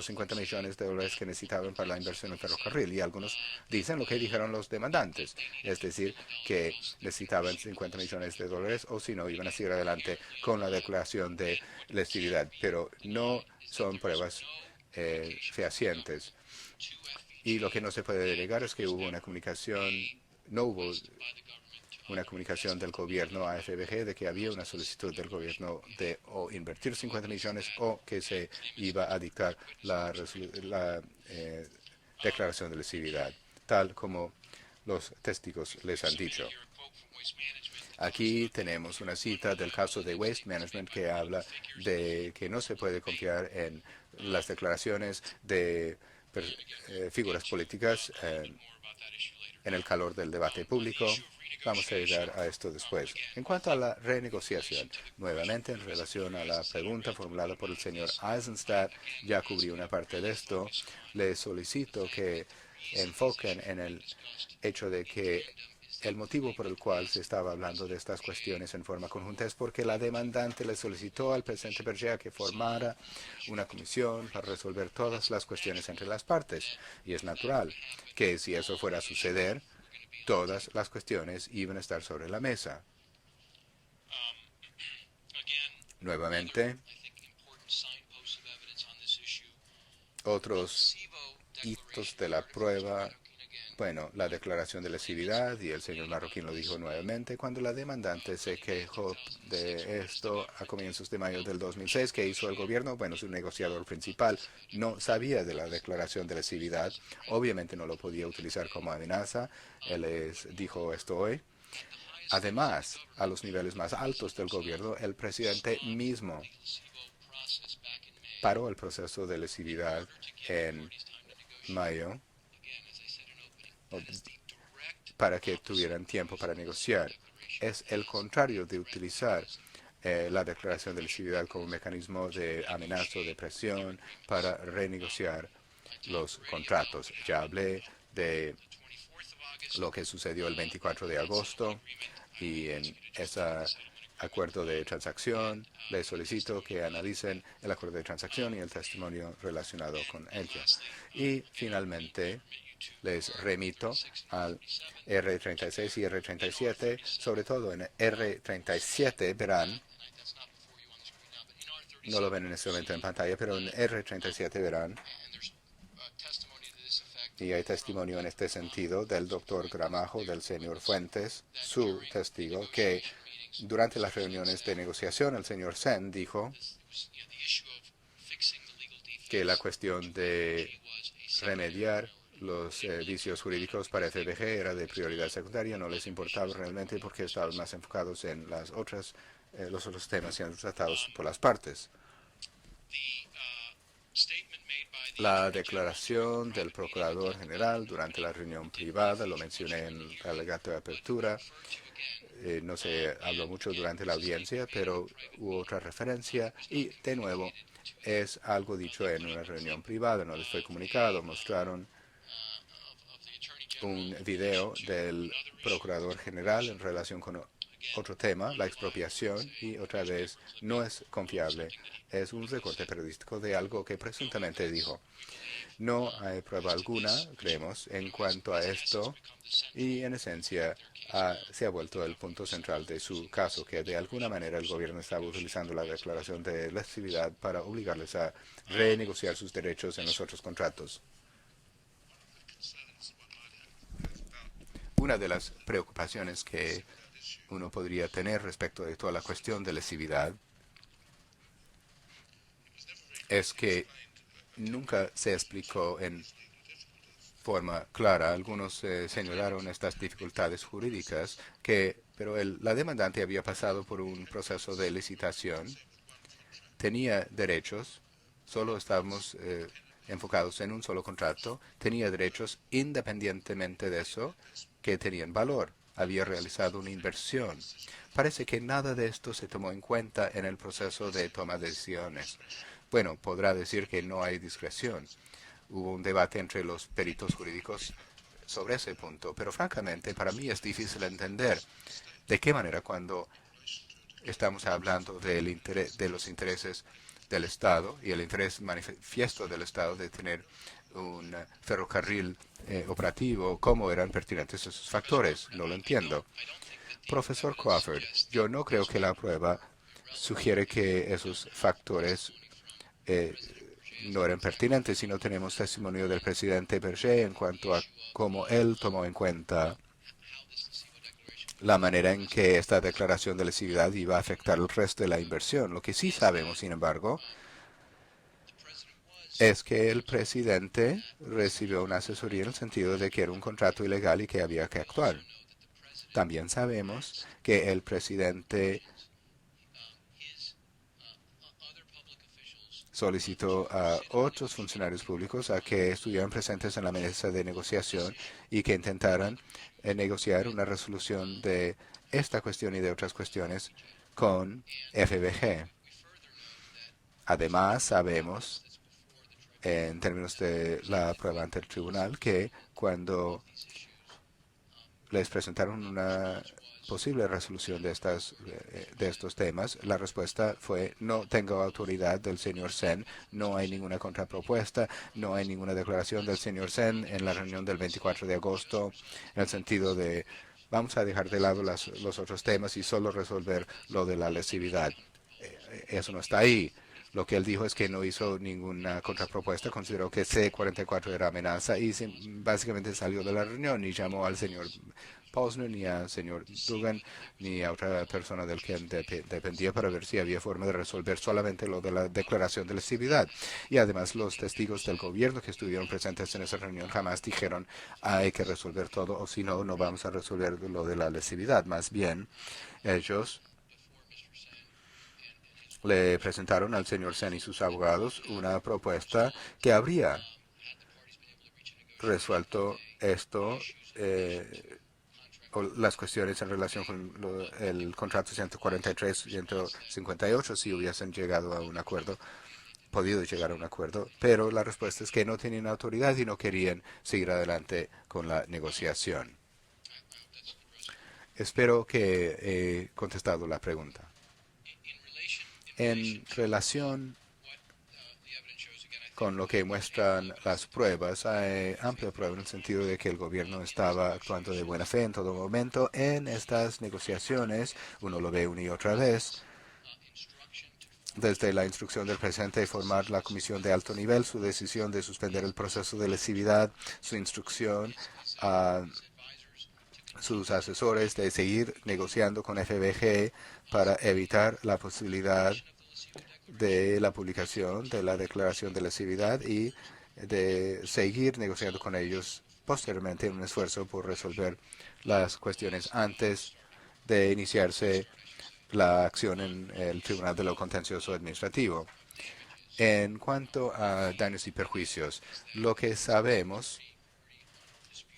50 millones de dólares que necesitaban para la inversión en el ferrocarril, y algunos dicen lo que dijeron los demandantes, es decir, que necesitaban 50 millones de dólares o si no, iban a seguir adelante con la declaración de lesividad, pero no son pruebas fehacientes. Y lo que no se puede negar es que no hubo una comunicación del gobierno a FBG de que había una solicitud del gobierno de o invertir 50 millones o que se iba a dictar la declaración de lesividad, tal como los testigos les han dicho. Aquí tenemos una cita del caso de Waste Management que habla de que no se puede confiar en las declaraciones de figuras políticas en el calor del debate público. Vamos a llegar a esto después. En cuanto a la renegociación, nuevamente en relación a la pregunta formulada por el señor Eisenstadt, ya cubrí una parte de esto. Les solicito que enfoquen en el hecho de que el motivo por el cual se estaba hablando de estas cuestiones en forma conjunta es porque la demandante le solicitó al presidente Berger que formara una comisión para resolver todas las cuestiones entre las partes. Y es natural que si eso fuera a suceder, todas las cuestiones iban a estar sobre la mesa. Nuevamente, otros hitos de la prueba. Bueno, la declaración de lesividad, y el señor Marroquín lo dijo nuevamente, cuando la demandante se quejó de esto a comienzos de mayo del 2006, ¿qué hizo el gobierno? Bueno, su negociador principal no sabía de la declaración de lesividad, obviamente no lo podía utilizar como amenaza, él les dijo esto hoy. Además, a los niveles más altos del gobierno, el presidente mismo paró el proceso de lesividad en mayo para que tuvieran tiempo para negociar. Es el contrario de utilizar la declaración de lesividad como mecanismo de amenaza o de presión para renegociar los contratos. Ya hablé de lo que sucedió el 24 de agosto y en ese acuerdo de transacción les solicito que analicen el acuerdo de transacción y el testimonio relacionado con ello. Y finalmente les remito al R36 y R37, sobre todo en R37 verán, no lo ven en este momento en pantalla, pero en R37 verán, y hay testimonio en este sentido del doctor Gramajo, del señor Fuentes, su testigo, que durante las reuniones de negociación el señor Sen dijo que la cuestión de remediar los vicios jurídicos para FBG era de prioridad secundaria, no les importaba realmente porque estaban más enfocados en los otros temas siendo tratados por las partes. La declaración del Procurador General durante la reunión privada, lo mencioné en el alegato de apertura, no se habló mucho durante la audiencia, pero hubo otra referencia y, de nuevo, es algo dicho en una reunión privada, no les fue comunicado. Mostraron un video del Procurador General en relación con otro tema, la expropiación, y otra vez no es confiable. Es un recorte periodístico de algo que presuntamente dijo. No hay prueba alguna, creemos, en cuanto a esto y, en esencia, se ha vuelto el punto central de su caso, que de alguna manera el gobierno estaba utilizando la declaración de lesividad para obligarles a renegociar sus derechos en los otros contratos. Una de las preocupaciones que uno podría tener respecto de toda la cuestión de lesividad es que nunca se explicó en forma clara. Algunos señalaron estas dificultades jurídicas, pero la demandante había pasado por un proceso de licitación, tenía derechos, solo estábamos enfocados en un solo contrato, tenía derechos independientemente de eso, que tenían valor. Había realizado una inversión. Parece que nada de esto se tomó en cuenta en el proceso de toma de decisiones. Bueno, podrá decir que no hay discreción. Hubo un debate entre los peritos jurídicos sobre ese punto, pero francamente para mí es difícil entender de qué manera cuando estamos hablando de los intereses del Estado y el interés manifiesto del Estado de tener un ferrocarril operativo, cómo eran pertinentes esos factores. No lo entiendo. Profesor Crawford, yo no creo que la prueba sugiere que esos factores no eran pertinentes, si no tenemos testimonio del presidente Berger en cuanto a cómo él tomó en cuenta la manera en que esta declaración de lesividad iba a afectar el resto de la inversión. Lo que sí sabemos, sin embargo, es que el presidente recibió una asesoría en el sentido de que era un contrato ilegal y que había que actuar. También sabemos que el presidente solicitó a otros funcionarios públicos a que estuvieran presentes en la mesa de negociación y que intentaran negociar una resolución de esta cuestión y de otras cuestiones con FBG. Además, sabemos, en términos de la prueba ante el tribunal, que cuando les presentaron una posible resolución de estos temas, la respuesta fue: no tengo autoridad del señor Sen, no hay ninguna contrapropuesta, no hay ninguna declaración del señor Sen en la reunión del 24 de agosto, en el sentido de vamos a dejar de lado los otros temas y solo resolver lo de la lesividad. Eso no está ahí. Lo que él dijo es que no hizo ninguna contrapropuesta, consideró que C-44 era amenaza y básicamente salió de la reunión y llamó al señor Posner, ni al señor Dugan, ni a otra persona del que dependía para ver si había forma de resolver solamente lo de la declaración de lesividad. Y además los testigos del gobierno que estuvieron presentes en esa reunión jamás dijeron hay que resolver todo o si no, no vamos a resolver lo de la lesividad. Más bien, ellos le presentaron al señor Sen y sus abogados una propuesta que habría resuelto esto, o las cuestiones en relación con el contrato 143 y 158 si hubiesen llegado a un acuerdo, podido llegar a un acuerdo, pero la respuesta es que no tenían autoridad y no querían seguir adelante con la negociación. Espero que he contestado la pregunta. En relación con lo que muestran las pruebas, hay amplia prueba en el sentido de que el gobierno estaba actuando de buena fe en todo momento en estas negociaciones. Uno lo ve una y otra vez. Desde la instrucción del presidente de formar la comisión de alto nivel, su decisión de suspender el proceso de lesividad, su instrucción a sus asesores de seguir negociando con FBG para evitar la posibilidad de la publicación de la declaración de lesividad y de seguir negociando con ellos posteriormente en un esfuerzo por resolver las cuestiones antes de iniciarse la acción en el Tribunal de lo Contencioso Administrativo. En cuanto a daños y perjuicios, lo que sabemos,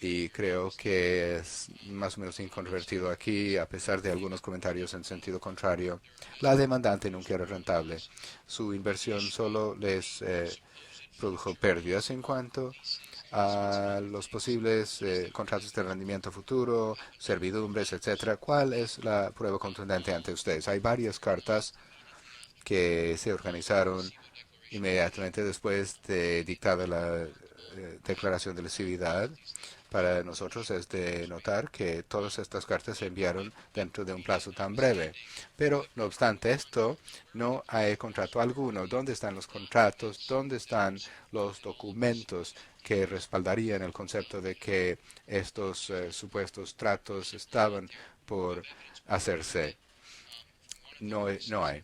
y creo que es más o menos incontrovertido aquí, a pesar de algunos comentarios en sentido contrario, la demandante nunca era rentable. Su inversión solo les produjo pérdidas. En cuanto a los posibles contratos de rendimiento futuro, servidumbres, etcétera, ¿cuál es la prueba contundente ante ustedes? Hay varias cartas que se organizaron inmediatamente después de dictada la declaración de lesividad. Para nosotros es de notar que todas estas cartas se enviaron dentro de un plazo tan breve. Pero, no obstante esto, no hay contrato alguno. ¿Dónde están los contratos? ¿Dónde están los documentos que respaldarían el concepto de que estos supuestos tratos estaban por hacerse? No hay.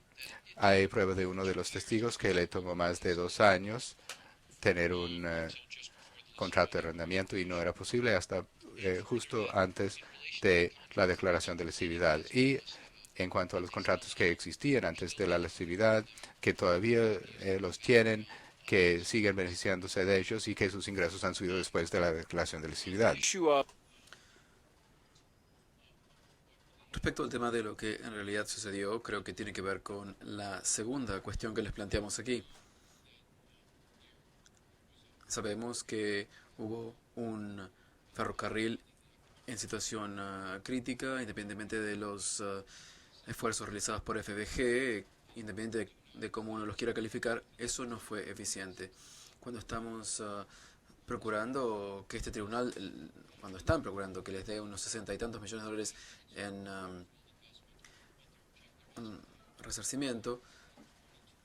Hay prueba de uno de los testigos que le tomó más de 2 años tener un contrato de arrendamiento y no era posible hasta justo antes de la declaración de lesividad. Y en cuanto a los contratos que existían antes de la lesividad, que todavía los tienen, que siguen beneficiándose de ellos y que sus ingresos han subido después de la declaración de lesividad. Respecto al tema de lo que en realidad sucedió, creo que tiene que ver con la segunda cuestión que les planteamos aquí. Sabemos que hubo un ferrocarril en situación crítica, independientemente de los esfuerzos realizados por FBG, independiente de cómo uno los quiera calificar, eso no fue eficiente. Cuando estamos procurando que este tribunal, cuando están procurando que les dé unos 60 y tantos millones de dólares en resarcimiento,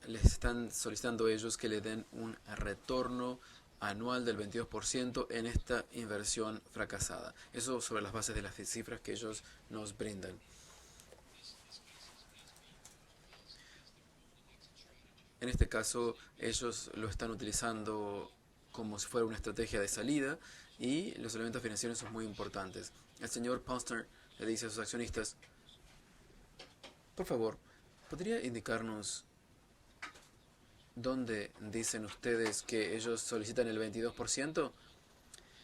les están solicitando ellos que le den un retorno anual del 22% en esta inversión fracasada. Eso sobre las bases de las cifras que ellos nos brindan. En este caso, ellos lo están utilizando como si fuera una estrategia de salida y los elementos financieros son muy importantes. El señor Posner le dice a sus accionistas: por favor, ¿podría indicarnos dónde dicen ustedes que ellos solicitan el 22%?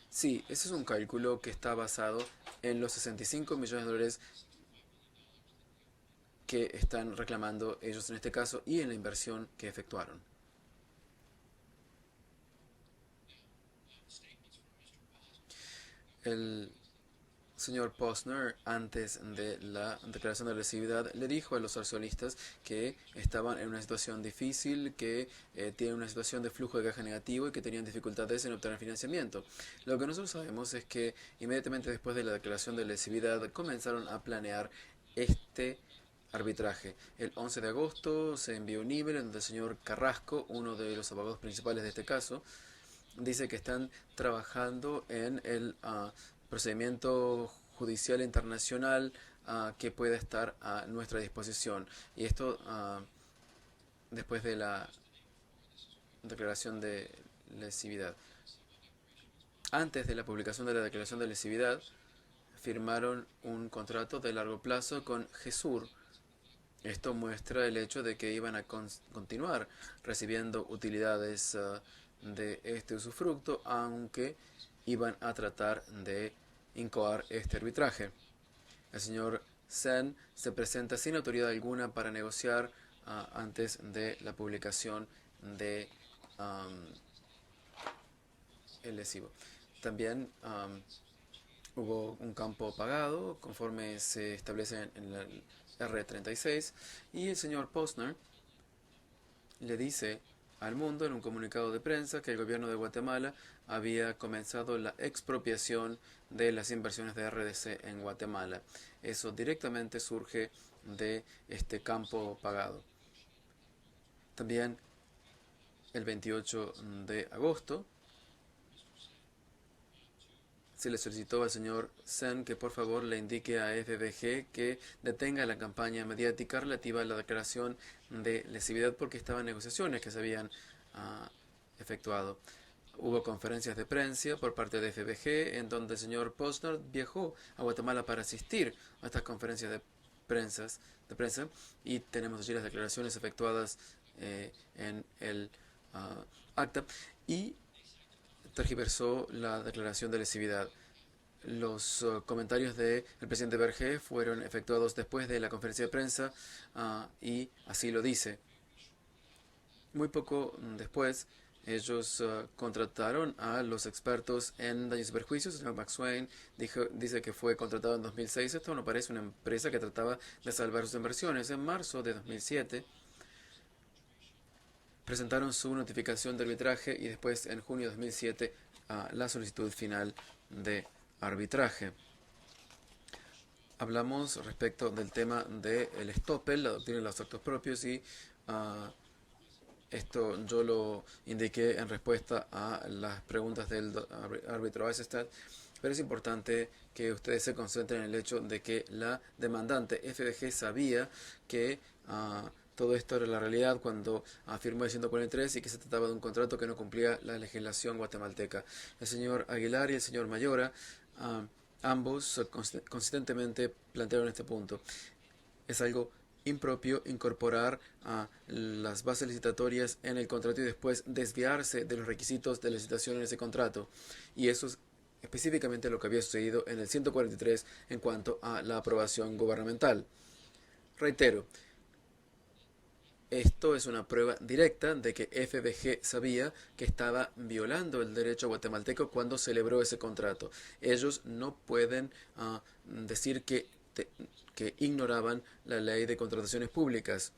Sí, ese es un cálculo que está basado en los 65 millones de dólares que están reclamando ellos en este caso y en la inversión que efectuaron. El señor Posner, antes de la declaración de lesividad, le dijo a los accionistas que estaban en una situación difícil, que tienen una situación de flujo de caja negativo y que tenían dificultades en obtener financiamiento. Lo que nosotros sabemos es que inmediatamente después de la declaración de lesividad comenzaron a planear este arbitraje. El 11 de agosto se envió un email en donde el señor Carrasco, uno de los abogados principales de este caso, dice que están trabajando en el procedimiento judicial internacional que pueda estar a nuestra disposición. Y esto después de la declaración de lesividad. Antes de la publicación de la declaración de lesividad, firmaron un contrato de largo plazo con GESUR. Esto muestra el hecho de que iban a continuar recibiendo utilidades de este usufructo, aunque iban a tratar de incoar este arbitraje. El señor Sen se presenta sin autoridad alguna para negociar antes de la publicación de el lesivo. También hubo un campo pagado conforme se establece en la R36 y el señor Posner le dice al mundo en un comunicado de prensa que el gobierno de Guatemala había comenzado la expropiación de las inversiones de RDC en Guatemala. Eso directamente surge de este campo pagado. También el 28 de agosto se le solicitó al señor Sen que por favor le indique a FBG que detenga la campaña mediática relativa a la declaración de lesividad porque estaban negociaciones que se habían efectuado. Hubo conferencias de prensa por parte de FBG en donde el señor Posner viajó a Guatemala para asistir a estas conferencias de prensa y tenemos allí las declaraciones efectuadas en el acta y tergiversó la declaración de lesividad. Los comentarios del presidente Berger fueron efectuados después de la conferencia de prensa y así lo dice. Muy poco después, ellos contrataron a los expertos en daños y perjuicios. El señor McSwain dice que fue contratado en 2006. Esto no parece una empresa que trataba de salvar sus inversiones. En marzo de 2007 presentaron su notificación de arbitraje y después en junio de 2007 la solicitud final de arbitraje. Hablamos respecto del tema del estoppel, la doctrina de los actos propios, y esto yo lo indiqué en respuesta a las preguntas del árbitro Eisenstadt, pero es importante que ustedes se concentren en el hecho de que la demandante FDG sabía que todo esto era la realidad cuando firmó el 143 y que se trataba de un contrato que no cumplía la legislación guatemalteca. El señor Aguilar y el señor Mayora ambos consistentemente plantearon este punto. Es algo impropio incorporar las bases licitatorias en el contrato y después desviarse de los requisitos de licitación en ese contrato. Y eso es específicamente lo que había sucedido en el 143 en cuanto a la aprobación gubernamental. Reitero, esto es una prueba directa de que FBG sabía que estaba violando el derecho guatemalteco cuando celebró ese contrato. Ellos no pueden decir que ignoraban la ley de contrataciones públicas.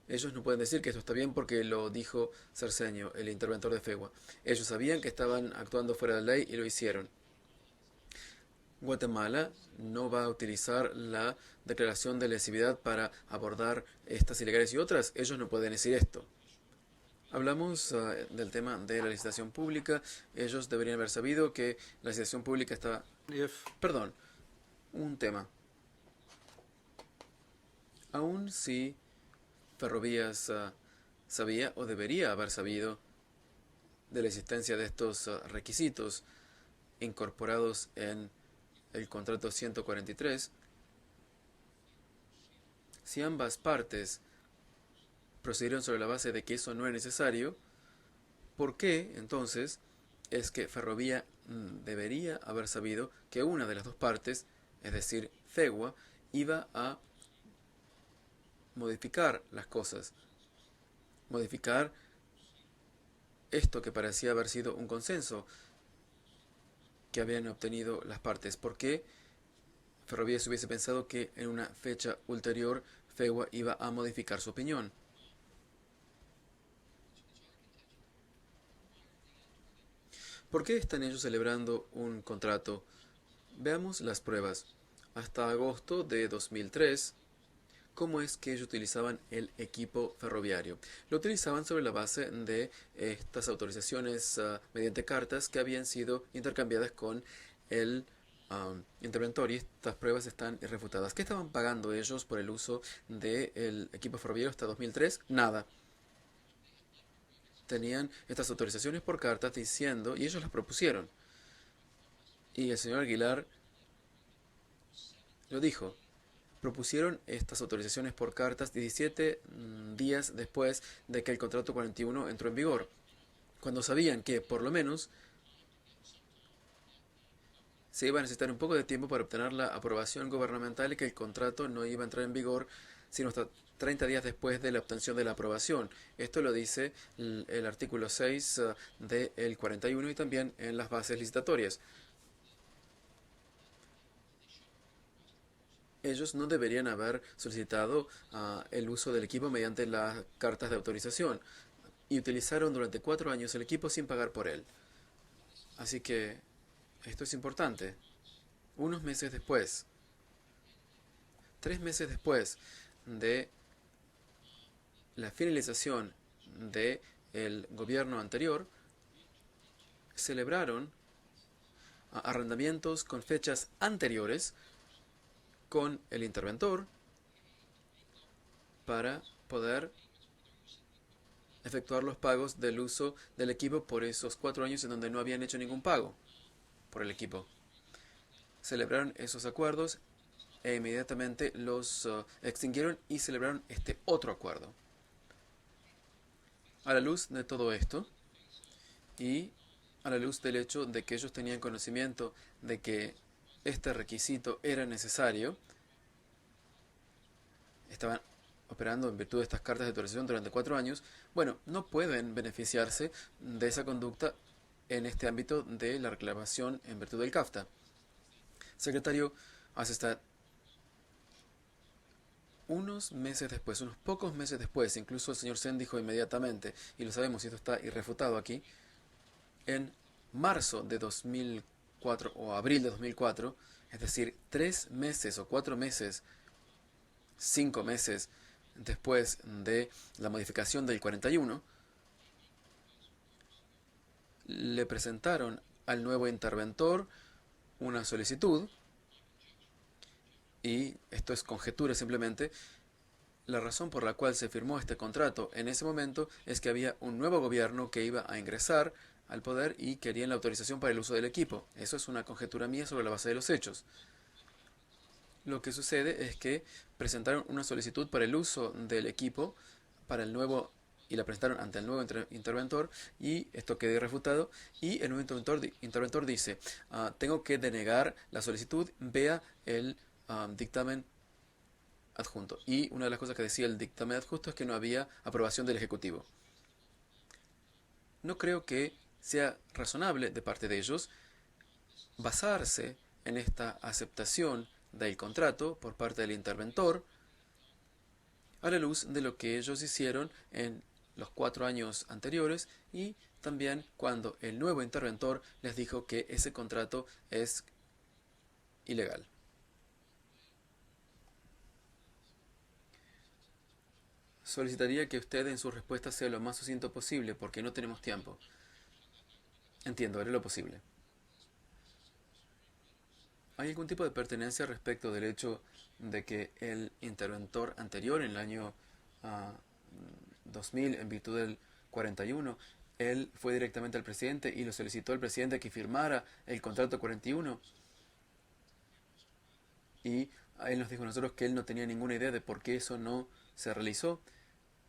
Ellos no pueden decir que esto está bien porque lo dijo Cerceño, el interventor de FEGUA. Ellos sabían que estaban actuando fuera de la ley y lo hicieron. Guatemala no va a utilizar la declaración de lesividad para abordar estas ilegales y otras. Ellos no pueden decir esto. Hablamos del tema de la licitación pública. Ellos deberían haber sabido que la licitación pública estaba... Perdón, un tema. Aún si Ferrovías sabía o debería haber sabido de la existencia de estos requisitos incorporados en el contrato 143, si ambas partes procedieron sobre la base de que eso no es necesario, ¿por qué entonces es que Ferrovía debería haber sabido que una de las dos partes, es decir, FEGUA, iba a modificar las cosas, modificar esto que parecía haber sido un consenso que habían obtenido las partes? ¿Por qué Ferrovías hubiese pensado que en una fecha ulterior FEGUA iba a modificar su opinión? ¿Por qué están ellos celebrando un contrato? Veamos las pruebas. Hasta agosto de 2003, ¿cómo es que ellos utilizaban el equipo ferroviario? Lo utilizaban sobre la base de estas autorizaciones mediante cartas que habían sido intercambiadas con el interventor, y estas pruebas están irrefutadas. ¿Qué estaban pagando ellos por el uso del equipo ferroviario hasta 2003? Nada. Tenían estas autorizaciones por cartas diciendo, y ellos las propusieron. Y el señor Aguilar lo dijo. Propusieron estas autorizaciones por cartas 17 días después de que el contrato 41 entró en vigor, cuando sabían que, por lo menos, se iba a necesitar un poco de tiempo para obtener la aprobación gubernamental y que el contrato no iba a entrar en vigor sino hasta 30 días después de la obtención de la aprobación. Esto lo dice el artículo 6 del 41 y también en las bases licitatorias. Ellos no deberían haber solicitado el uso del equipo mediante las cartas de autorización y utilizaron durante 4 años el equipo sin pagar por él. Así que esto es importante. Unos meses después, 3 meses después de la finalización del gobierno anterior, celebraron arrendamientos con fechas anteriores con el interventor para poder efectuar los pagos del uso del equipo por esos 4 años en donde no habían hecho ningún pago por el equipo. Celebraron esos acuerdos e inmediatamente los extinguieron y celebraron este otro acuerdo. A la luz de todo esto y a la luz del hecho de que ellos tenían conocimiento de que este requisito era necesario, estaban operando en virtud de estas cartas de autorización durante 4 años, bueno, no pueden beneficiarse de esa conducta en este ámbito de la reclamación en virtud del CAFTA. Secretario, hace hasta unos meses después, unos pocos meses después, incluso el señor Sen dijo inmediatamente, y lo sabemos y esto está irrefutado aquí, en marzo de 2004 o abril de 2004, es decir, 3 meses o 4 meses, 5 meses después de la modificación del 41, le presentaron al nuevo interventor una solicitud, y esto es conjetura simplemente. La razón por la cual se firmó este contrato en ese momento es que había un nuevo gobierno que iba a ingresar al poder y querían la autorización para el uso del equipo. Eso es una conjetura mía sobre la base de los hechos. Lo que sucede es que presentaron una solicitud para el uso del equipo para el nuevo, y la presentaron ante el nuevo interventor, y esto quedó irrefutado, y el nuevo interventor dice, tengo que denegar la solicitud, vea el dictamen adjunto. Y una de las cosas que decía el dictamen adjunto es que no había aprobación del Ejecutivo. No creo que sea razonable de parte de ellos basarse en esta aceptación del contrato por parte del interventor a la luz de lo que ellos hicieron en los 4 años anteriores y también cuando el nuevo interventor les dijo que ese contrato es ilegal. Solicitaría que usted en su respuesta sea lo más sucinto posible porque no tenemos tiempo. Entiendo, haré lo posible. ¿Hay algún tipo de pertenencia respecto del hecho de que el interventor anterior, en el año 2000, en virtud del 41, él fue directamente al presidente y lo solicitó al presidente que firmara el contrato 41? Y él nos dijo a nosotros que él no tenía ninguna idea de por qué eso no se realizó.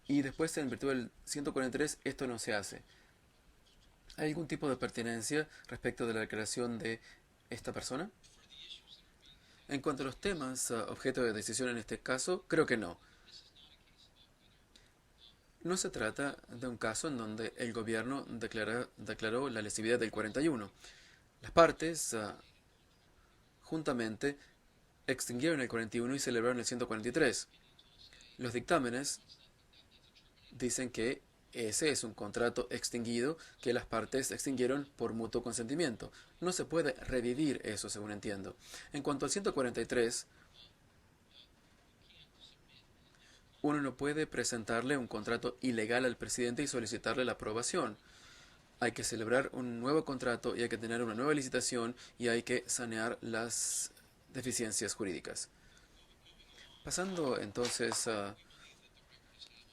Y después, en virtud del 143, esto no se hace. ¿Hay algún tipo de pertinencia respecto de la declaración de esta persona? En cuanto a los temas objeto de decisión en este caso, creo que no. No se trata de un caso en donde el gobierno declaró la lesividad del 41. Las partes juntamente extinguieron el 41 y celebraron el 143. Los dictámenes dicen que ese es un contrato extinguido que las partes extinguieron por mutuo consentimiento. No se puede revivir eso, según entiendo. En cuanto al 143, uno no puede presentarle un contrato ilegal al presidente y solicitarle la aprobación. Hay que celebrar un nuevo contrato y hay que tener una nueva licitación y hay que sanear las deficiencias jurídicas. Pasando entonces a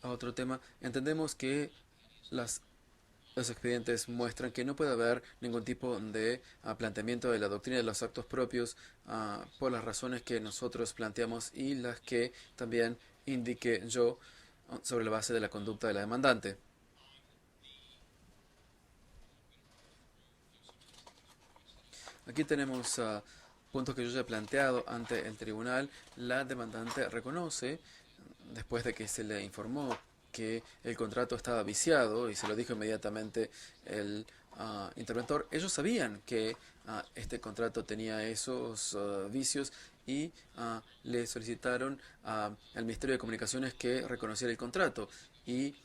otro tema, entendemos que los expedientes muestran que no puede haber ningún tipo de planteamiento de la doctrina de los actos propios por las razones que nosotros planteamos y las que también indiqué yo sobre la base de la conducta de la demandante. Aquí tenemos puntos que yo ya he planteado ante el tribunal. La demandante reconoce, después de que se le informó que el contrato estaba viciado, y se lo dijo inmediatamente el interventor, ellos sabían que este contrato tenía esos vicios y le solicitaron al Ministerio de Comunicaciones que reconociera el contrato y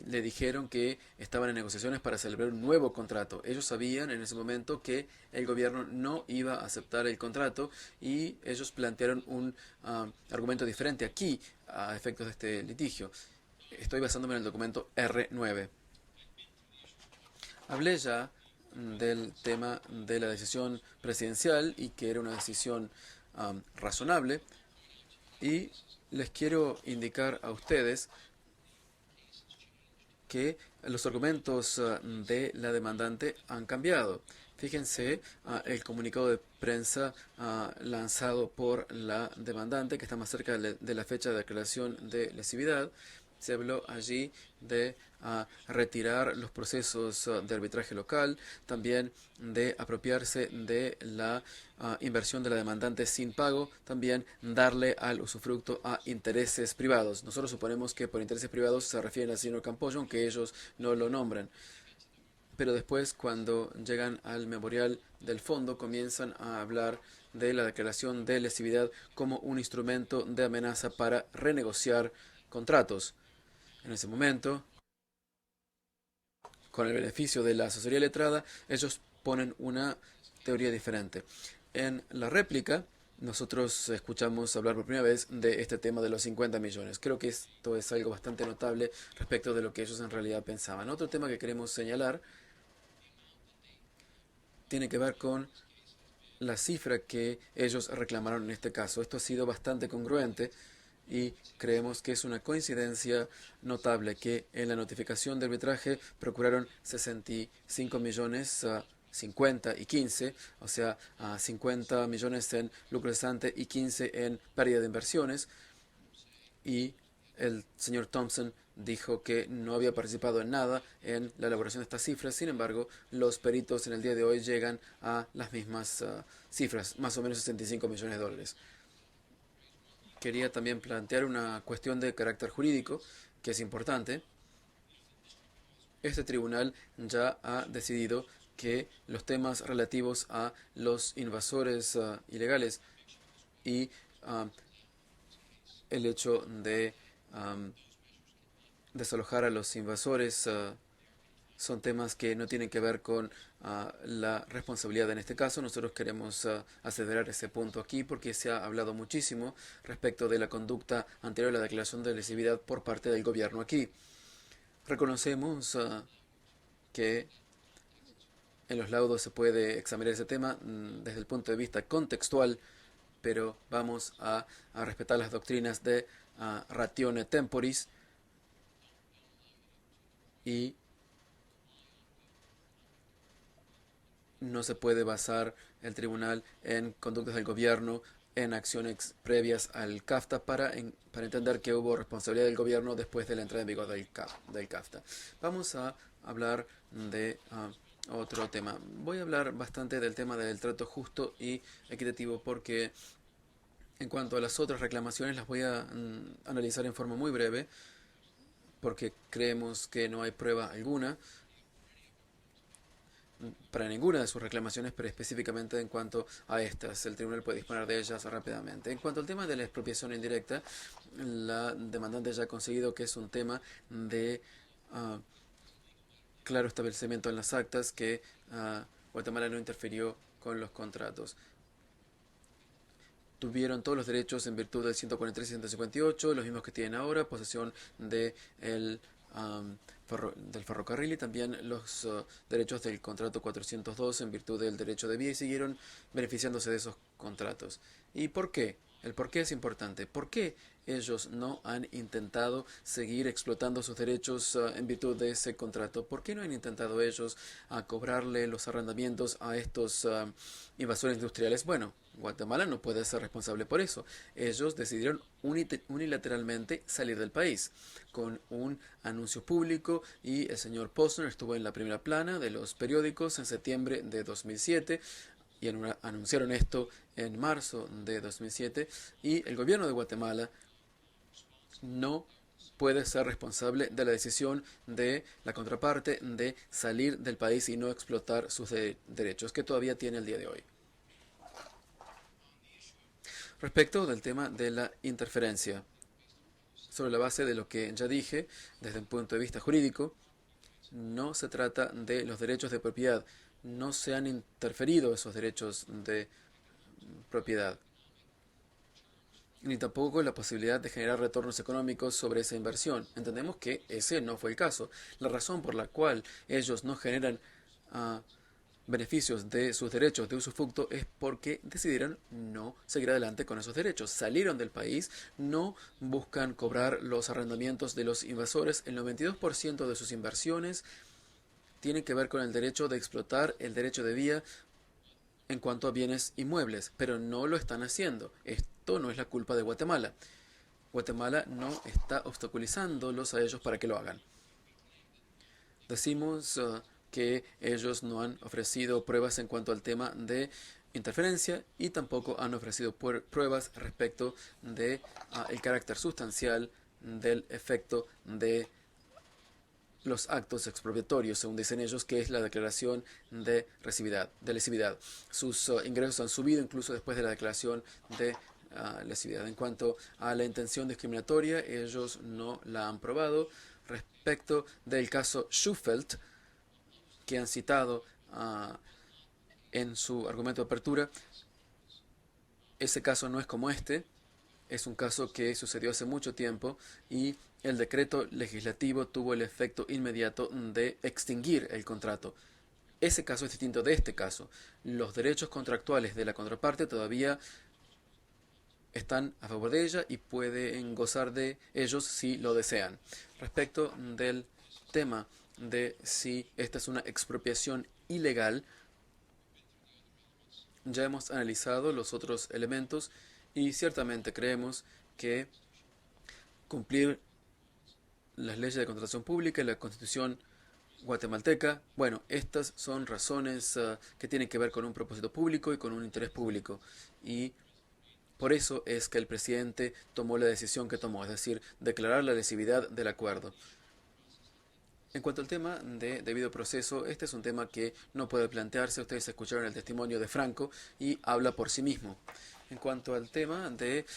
le dijeron que estaban en negociaciones para celebrar un nuevo contrato. Ellos sabían en ese momento que el gobierno no iba a aceptar el contrato y ellos plantearon un argumento diferente aquí a efectos de este litigio. Estoy basándome en el documento R9. Hablé ya del tema de la decisión presidencial y que era una decisión razonable, y les quiero indicar a ustedes que los argumentos de la demandante han cambiado. Fíjense el comunicado de prensa lanzado por la demandante, que está más cerca de la fecha de declaración de lesividad. Se habló allí de retirar los procesos de arbitraje local, también de apropiarse de la inversión de la demandante sin pago, también darle al usufructo a intereses privados. Nosotros suponemos que por intereses privados se refieren al señor Campoyo, aunque ellos no lo nombran. Pero después, cuando llegan al memorial del fondo, comienzan a hablar de la declaración de lesividad como un instrumento de amenaza para renegociar contratos. En ese momento, con el beneficio de la asesoría letrada, ellos ponen una teoría diferente. En la réplica, nosotros escuchamos hablar por primera vez de este tema de los 50 millones. Creo que esto es algo bastante notable respecto de lo que ellos en realidad pensaban. Otro tema que queremos señalar tiene que ver con la cifra que ellos reclamaron en este caso. Esto ha sido bastante congruente y creemos que es una coincidencia notable que en la notificación de arbitraje procuraron 65 millones, 50 y 15, o sea, 50 millones en lucro cesante y 15 en pérdida de inversiones. Y el señor Thompson dijo que no había participado en nada en la elaboración de estas cifras. Sin embargo, los peritos en el día de hoy llegan a las mismas cifras, más o menos 65 millones de dólares. Quería también plantear una cuestión de carácter jurídico que es importante. Este tribunal ya ha decidido que los temas relativos a los invasores ilegales y el hecho de desalojar a los invasores son temas que no tienen que ver con la responsabilidad en este caso. Nosotros queremos acelerar ese punto aquí porque se ha hablado muchísimo respecto de la conducta anterior a la declaración de lesividad por parte del gobierno aquí. Reconocemos que en los laudos se puede examinar ese tema desde el punto de vista contextual, pero vamos a respetar las doctrinas de ratione temporis y no se puede basar el tribunal en conductas del gobierno, en acciones previas al CAFTA para entender que hubo responsabilidad del gobierno después de la entrada en vigor del CAFTA. Vamos a hablar de otro tema. Voy a hablar bastante del tema del trato justo y equitativo porque en cuanto a las otras reclamaciones las voy a analizar en forma muy breve porque creemos que no hay prueba alguna para ninguna de sus reclamaciones, pero específicamente en cuanto a estas. El tribunal puede disponer de ellas rápidamente. En cuanto al tema de la expropiación indirecta, la demandante ya ha conseguido que es un tema de claro establecimiento en las actas que Guatemala no interfirió con los contratos. Tuvieron todos los derechos en virtud del 143 y 158, los mismos que tienen ahora, posesión de del ferrocarril y también los derechos del contrato 402 en virtud del derecho de vía y siguieron beneficiándose de esos contratos. ¿Y por qué? El por qué es importante. ¿Por qué ellos no han intentado seguir explotando sus derechos en virtud de ese contrato? ¿Por qué no han intentado ellos cobrarle los arrendamientos a estos invasores industriales? Bueno, Guatemala no puede ser responsable por eso. Ellos decidieron unilateralmente salir del país con un anuncio público y el señor Posner estuvo en la primera plana de los periódicos en septiembre de 2007 y anunciaron esto en marzo de 2007 y el gobierno de Guatemala no puede ser responsable de la decisión de la contraparte de salir del país y no explotar sus derechos que todavía tiene el día de hoy. Respecto del tema de la interferencia, sobre la base de lo que ya dije, desde un punto de vista jurídico, no se trata de los derechos de propiedad, no se han interferido esos derechos de propiedad, ni tampoco la posibilidad de generar retornos económicos sobre esa inversión. Entendemos que ese no fue el caso. La razón por la cual ellos no generan beneficios de sus derechos de usufructo es porque decidieron no seguir adelante con esos derechos. Salieron del país, no buscan cobrar los arrendamientos de los invasores. El 92% de sus inversiones tienen que ver con el derecho de explotar, el derecho de vía en cuanto a bienes inmuebles, pero no lo están haciendo. Esto no es la culpa de Guatemala. Guatemala no está obstaculizándolos a ellos para que lo hagan. Decimos que ellos no han ofrecido pruebas en cuanto al tema de interferencia y tampoco han ofrecido pruebas respecto de el carácter sustancial del efecto de los actos expropiatorios, según dicen ellos, que es la declaración de lesividad. Sus ingresos han subido incluso después de la declaración de lesividad. En cuanto a la intención discriminatoria, ellos no la han probado. Respecto del caso Schufelt, que han citado en su argumento de apertura, ese caso no es como este. Es un caso que sucedió hace mucho tiempo y el decreto legislativo tuvo el efecto inmediato de extinguir el contrato. Ese caso es distinto de este caso. Los derechos contractuales de la contraparte todavía están a favor de ella y pueden gozar de ellos si lo desean. Respecto del tema de si esta es una expropiación ilegal, ya hemos analizado los otros elementos y ciertamente creemos que cumplir las leyes de contratación pública y la Constitución guatemalteca, bueno, estas son razones que tienen que ver con un propósito público y con un interés público. Y por eso es que el presidente tomó la decisión que tomó, es decir, declarar la lesividad del acuerdo. En cuanto al tema de debido proceso, este es un tema que no puede plantearse. Ustedes escucharon el testimonio de Franco y habla por sí mismo. En cuanto al tema de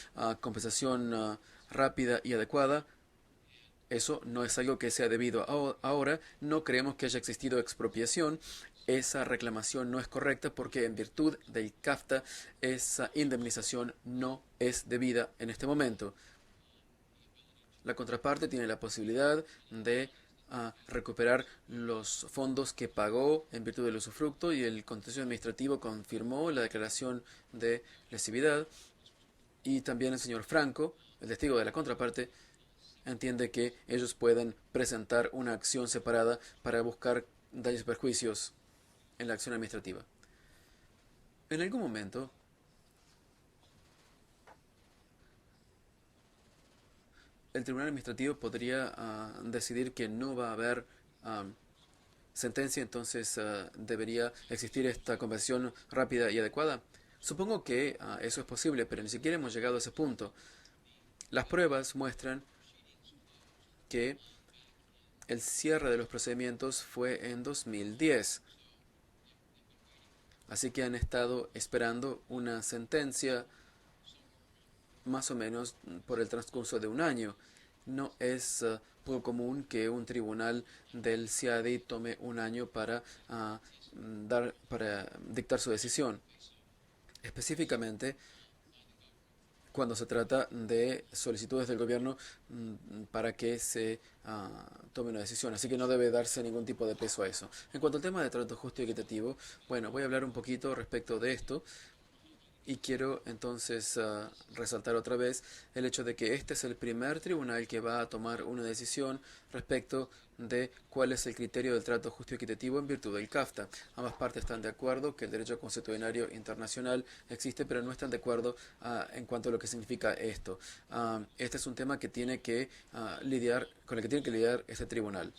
compensación rápida y adecuada, eso no es algo que sea debido ahora. No creemos que haya existido expropiación. Esa reclamación no es correcta porque en virtud del CAFTA esa indemnización no es debida en este momento. La contraparte tiene la posibilidad de recuperar los fondos que pagó en virtud del usufructo y el contencioso administrativo confirmó la declaración de lesividad y también el señor Franco, el testigo de la contraparte, entiende que ellos pueden presentar una acción separada para buscar daños y perjuicios en la acción administrativa. En algún momento, el Tribunal Administrativo podría decidir que no va a haber sentencia, entonces debería existir esta compensación rápida y adecuada. Supongo que eso es posible, pero ni siquiera hemos llegado a ese punto. Las pruebas muestran que el cierre de los procedimientos fue en 2010. Así que han estado esperando una sentencia más o menos por el transcurso de un año. No es poco común que un tribunal del CIADI tome un año para dictar su decisión. Específicamente, cuando se trata de solicitudes del gobierno para que se tome una decisión. Así que no debe darse ningún tipo de peso a eso. En cuanto al tema de trato justo y equitativo, bueno, voy a hablar un poquito respecto de esto. Y quiero entonces resaltar otra vez el hecho de que este es el primer tribunal que va a tomar una decisión respecto de cuál es el criterio del trato justo y equitativo en virtud del CAFTA. Ambas partes están de acuerdo que el derecho consuetudinario internacional existe, pero no están de acuerdo en cuanto a lo que significa esto. Este es un tema que tiene que con el que tiene que lidiar este tribunal.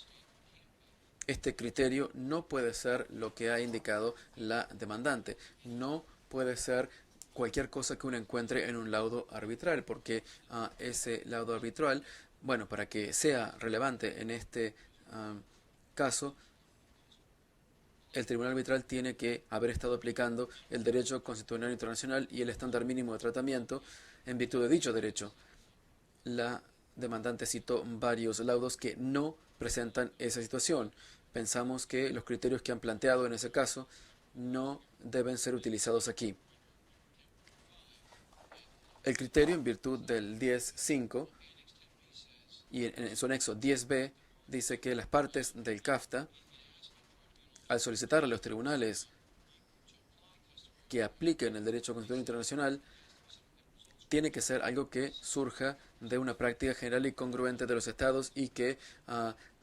Este criterio no puede ser lo que ha indicado la demandante. No puede ser cualquier cosa que uno encuentre en un laudo arbitral, porque ese laudo arbitral, bueno, para que sea relevante en este caso, el tribunal arbitral tiene que haber estado aplicando el derecho constitucional internacional y el estándar mínimo de tratamiento en virtud de dicho derecho. La demandante citó varios laudos que no presentan esa situación. Pensamos que los criterios que han planteado en ese caso no deben ser utilizados aquí. El criterio en virtud del 10.5 y en su anexo 10b dice que las partes del CAFTA, al solicitar a los tribunales que apliquen el derecho constitucional internacional tiene que ser algo que surja de una práctica general y congruente de los estados y que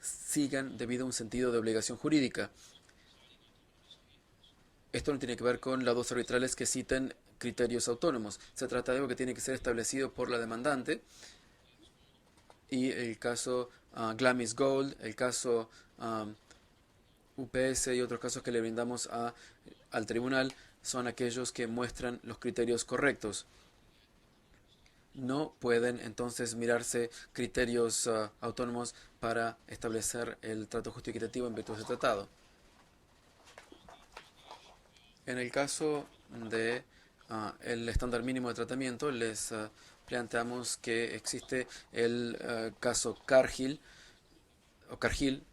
sigan debido a un sentido de obligación jurídica. Esto no tiene que ver con laudos arbitrales que citen criterios autónomos. Se trata de algo que tiene que ser establecido por la demandante. Y el caso Glamis Gold, el caso UPS y otros casos que le brindamos al tribunal son aquellos que muestran los criterios correctos. No pueden entonces mirarse criterios autónomos para establecer el trato justo y equitativo en virtud de ese tratado. En el caso de el estándar mínimo de tratamiento, les planteamos que existe el caso Cargill,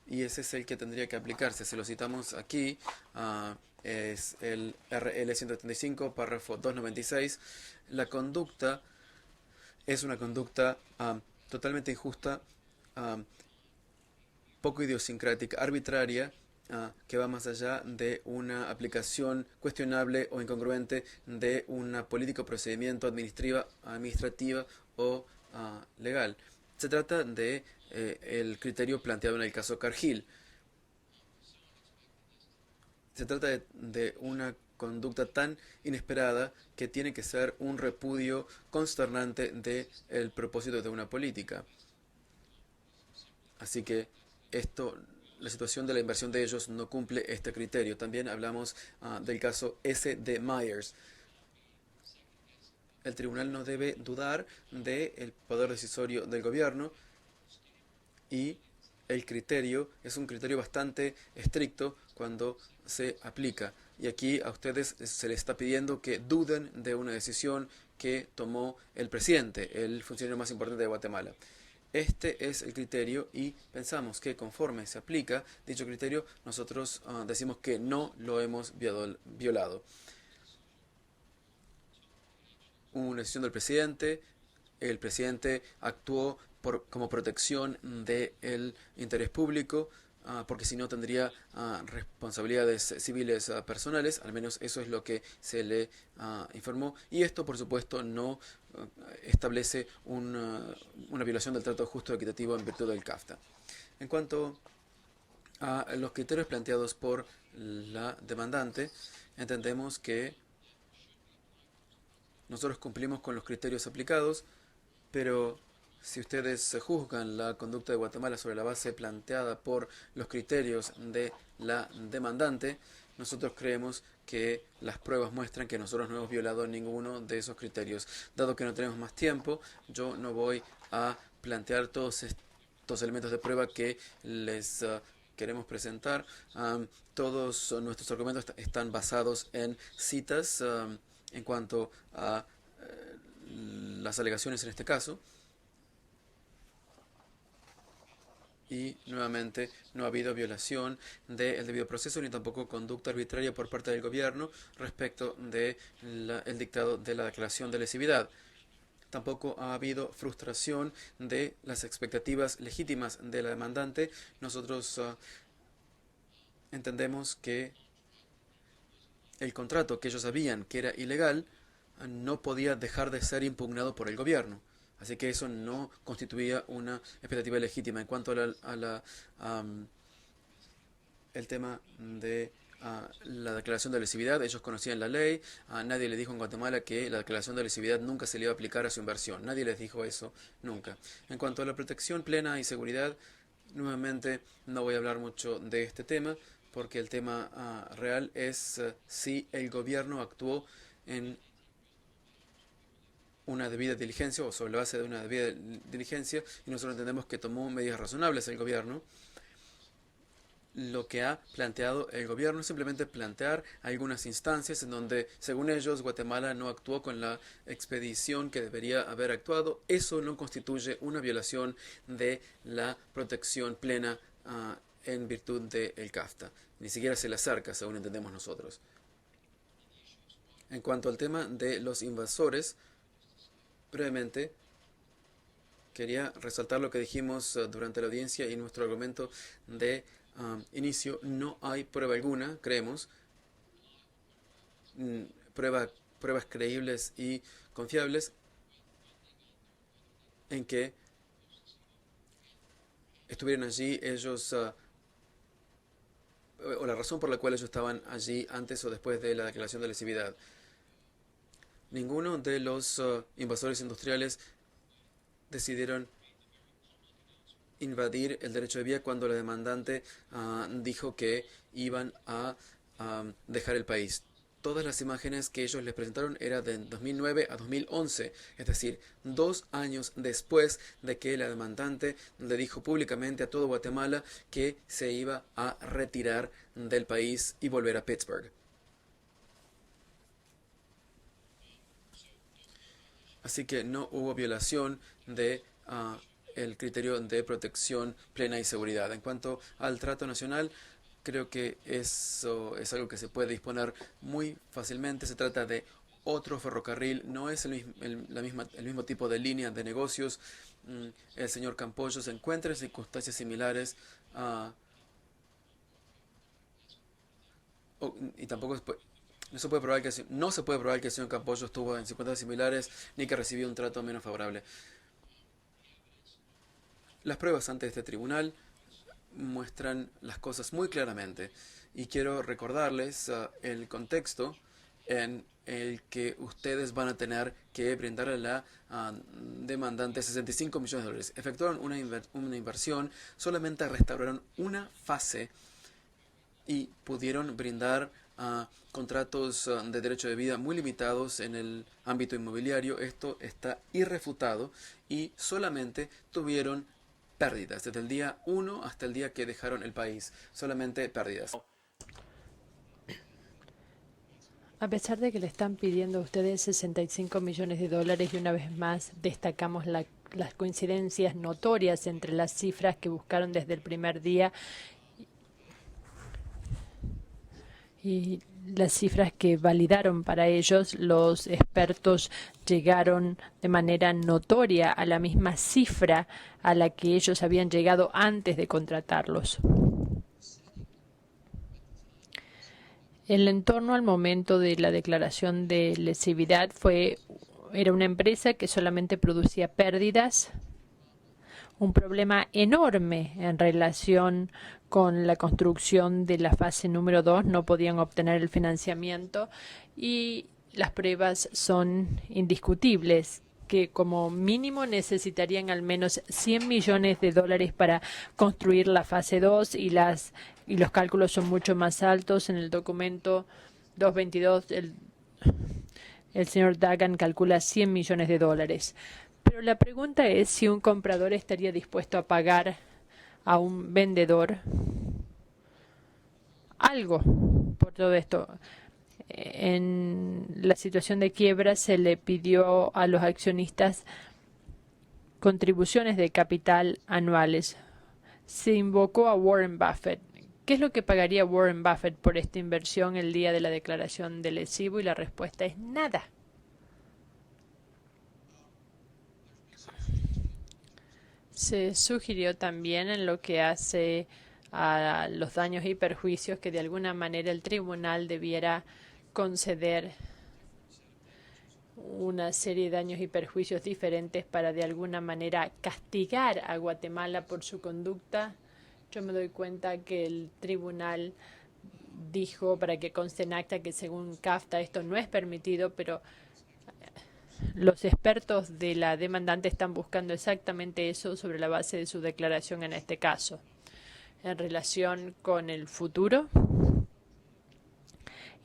y ese es el que tendría que aplicarse. Se lo citamos aquí, es el RL 175, párrafo 296. La conducta es una conducta totalmente injusta, poco idiosincrática, arbitraria, que va más allá de una aplicación cuestionable o incongruente de una política o procedimiento administrativa o legal. Se trata de el criterio planteado en el caso Cargill. Se trata de una conducta tan inesperada que tiene que ser un repudio consternante del propósito de una política. Así que la situación de la inversión de ellos no cumple este criterio. También hablamos del caso S. D. Myers. El tribunal no debe dudar del poder decisorio del gobierno y el criterio es un criterio bastante estricto cuando se aplica. Y aquí a ustedes se les está pidiendo que duden de una decisión que tomó el presidente, el funcionario más importante de Guatemala. Este es el criterio y pensamos que conforme se aplica dicho criterio, nosotros decimos que no lo hemos violado. Una decisión del presidente, el presidente actuó como protección del interés público, porque si no tendría responsabilidades civiles personales, al menos eso es lo que se le informó, y esto por supuesto no establece una violación del trato justo y equitativo en virtud del CAFTA. En cuanto a los criterios planteados por la demandante, entendemos que nosotros cumplimos con los criterios aplicados, pero si ustedes juzgan la conducta de Guatemala sobre la base planteada por los criterios de la demandante, nosotros creemos que las pruebas muestran que nosotros no hemos violado ninguno de esos criterios. Dado que no tenemos más tiempo, yo no voy a plantear todos estos elementos de prueba que les queremos presentar. Todos nuestros argumentos están basados en citas en cuanto a las alegaciones en este caso. Y nuevamente no ha habido violación del debido proceso ni tampoco conducta arbitraria por parte del gobierno respecto del dictado de la declaración de lesividad. Tampoco ha habido frustración de las expectativas legítimas de la demandante. Nosotros entendemos que el contrato que ellos sabían que era ilegal no podía dejar de ser impugnado por el gobierno. Así que eso no constituía una expectativa legítima. En cuanto a el tema de la declaración de lesividad, ellos conocían la ley. Nadie les dijo en Guatemala que la declaración de lesividad nunca se le iba a aplicar a su inversión. Nadie les dijo eso nunca. En cuanto a la protección plena y seguridad, nuevamente no voy a hablar mucho de este tema, porque el tema real es si el gobierno actuó en una debida diligencia o sobre la base de una debida diligencia, y nosotros entendemos que tomó medidas razonables el gobierno. Lo que ha planteado el gobierno es simplemente plantear algunas instancias en donde, según ellos, Guatemala no actuó con la expedición que debería haber actuado. Eso no constituye una violación de la protección plena en virtud del CAFTA. Ni siquiera se le acerca, según entendemos nosotros. En cuanto al tema de los invasores, brevemente, quería resaltar lo que dijimos durante la audiencia y nuestro argumento de inicio. No hay prueba alguna, creemos, pruebas creíbles y confiables en que estuvieran allí ellos, o la razón por la cual ellos estaban allí antes o después de la declaración de lesividad. Ninguno de los invasores industriales decidieron invadir el derecho de vía cuando la demandante dijo que iban a dejar el país. Todas las imágenes que ellos les presentaron eran de 2009 a 2011, es decir, 2 años después de que la demandante le dijo públicamente a todo Guatemala que se iba a retirar del país y volver a Pittsburgh. Así que no hubo violación de el criterio de protección plena y seguridad. En cuanto al trato nacional, creo que eso es algo que se puede disponer muy fácilmente. Se trata de otro ferrocarril, no es el mismo tipo de línea de negocios. El señor Campollo se encuentra en circunstancias similares y tampoco no se puede probar que el señor Campollo estuvo en circunstancias similares ni que recibió un trato menos favorable. Las pruebas ante este tribunal muestran las cosas muy claramente y quiero recordarles el contexto en el que ustedes van a tener que brindar a la demandante 65 millones de dólares. Efectuaron una inversión, solamente restauraron una fase y pudieron brindar contratos de derecho de vida muy limitados en el ámbito inmobiliario. Esto está irrefutado y solamente tuvieron pérdidas desde el día 1 hasta el día que dejaron el país. Solamente pérdidas. A pesar de que le están pidiendo a ustedes 65 millones de dólares y una vez más destacamos las coincidencias notorias entre las cifras que buscaron desde el primer día y las cifras que validaron para ellos, los expertos llegaron de manera notoria a la misma cifra a la que ellos habían llegado antes de contratarlos. El entorno al momento de la declaración de lesividad era una empresa que solamente producía pérdidas, un problema enorme en relación con la construcción de la fase número 2, no podían obtener el financiamiento y las pruebas son indiscutibles, que como mínimo necesitarían al menos 100 millones de dólares para construir la fase 2 y los cálculos son mucho más altos. En el documento 222 el señor Dagan calcula 100 millones de dólares. Pero la pregunta es si un comprador estaría dispuesto a pagar a un vendedor algo por todo esto. En la situación de quiebra se le pidió a los accionistas contribuciones de capital anuales. Se invocó a Warren Buffett. ¿Qué es lo que pagaría Warren Buffett por esta inversión el día de la declaración de lesivo? Y la respuesta es nada. Se sugirió también en lo que hace a los daños y perjuicios que de alguna manera el tribunal debiera conceder una serie de daños y perjuicios diferentes para de alguna manera castigar a Guatemala por su conducta. Yo me doy cuenta que el tribunal dijo, para que conste en acta, que según CAFTA esto no es permitido, pero los expertos de la demandante están buscando exactamente eso sobre la base de su declaración en este caso. En relación con el futuro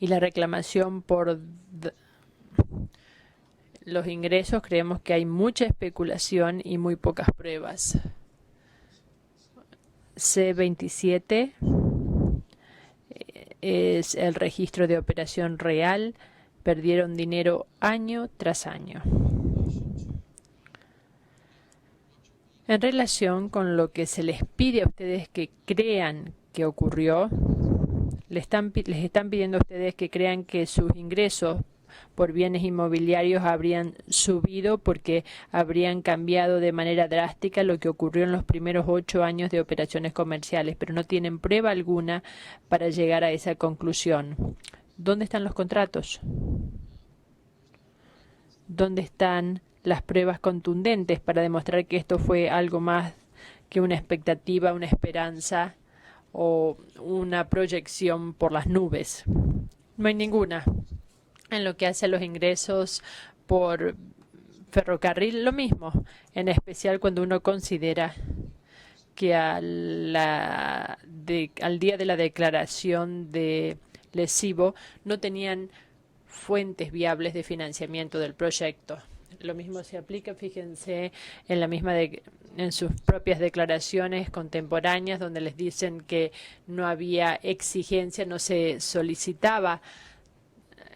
y la reclamación por los ingresos, creemos que hay mucha especulación y muy pocas pruebas. C27 es el registro de operación real. Perdieron dinero año tras año. En relación con lo que se les pide a ustedes que crean que ocurrió, les están pidiendo a ustedes que crean que sus ingresos por bienes inmobiliarios habrían subido porque habrían cambiado de manera drástica lo que ocurrió en los primeros 8 años de operaciones comerciales, pero no tienen prueba alguna para llegar a esa conclusión. ¿Dónde están los contratos? ¿Dónde están las pruebas contundentes para demostrar que esto fue algo más que una expectativa, una esperanza o una proyección por las nubes? No hay ninguna. En lo que hace a los ingresos por ferrocarril, lo mismo, en especial cuando uno considera que al día de la declaración de lesivo no tenían fuentes viables de financiamiento del proyecto. Lo mismo se aplica, fíjense, en sus propias declaraciones contemporáneas, donde les dicen que no había exigencia, no se solicitaba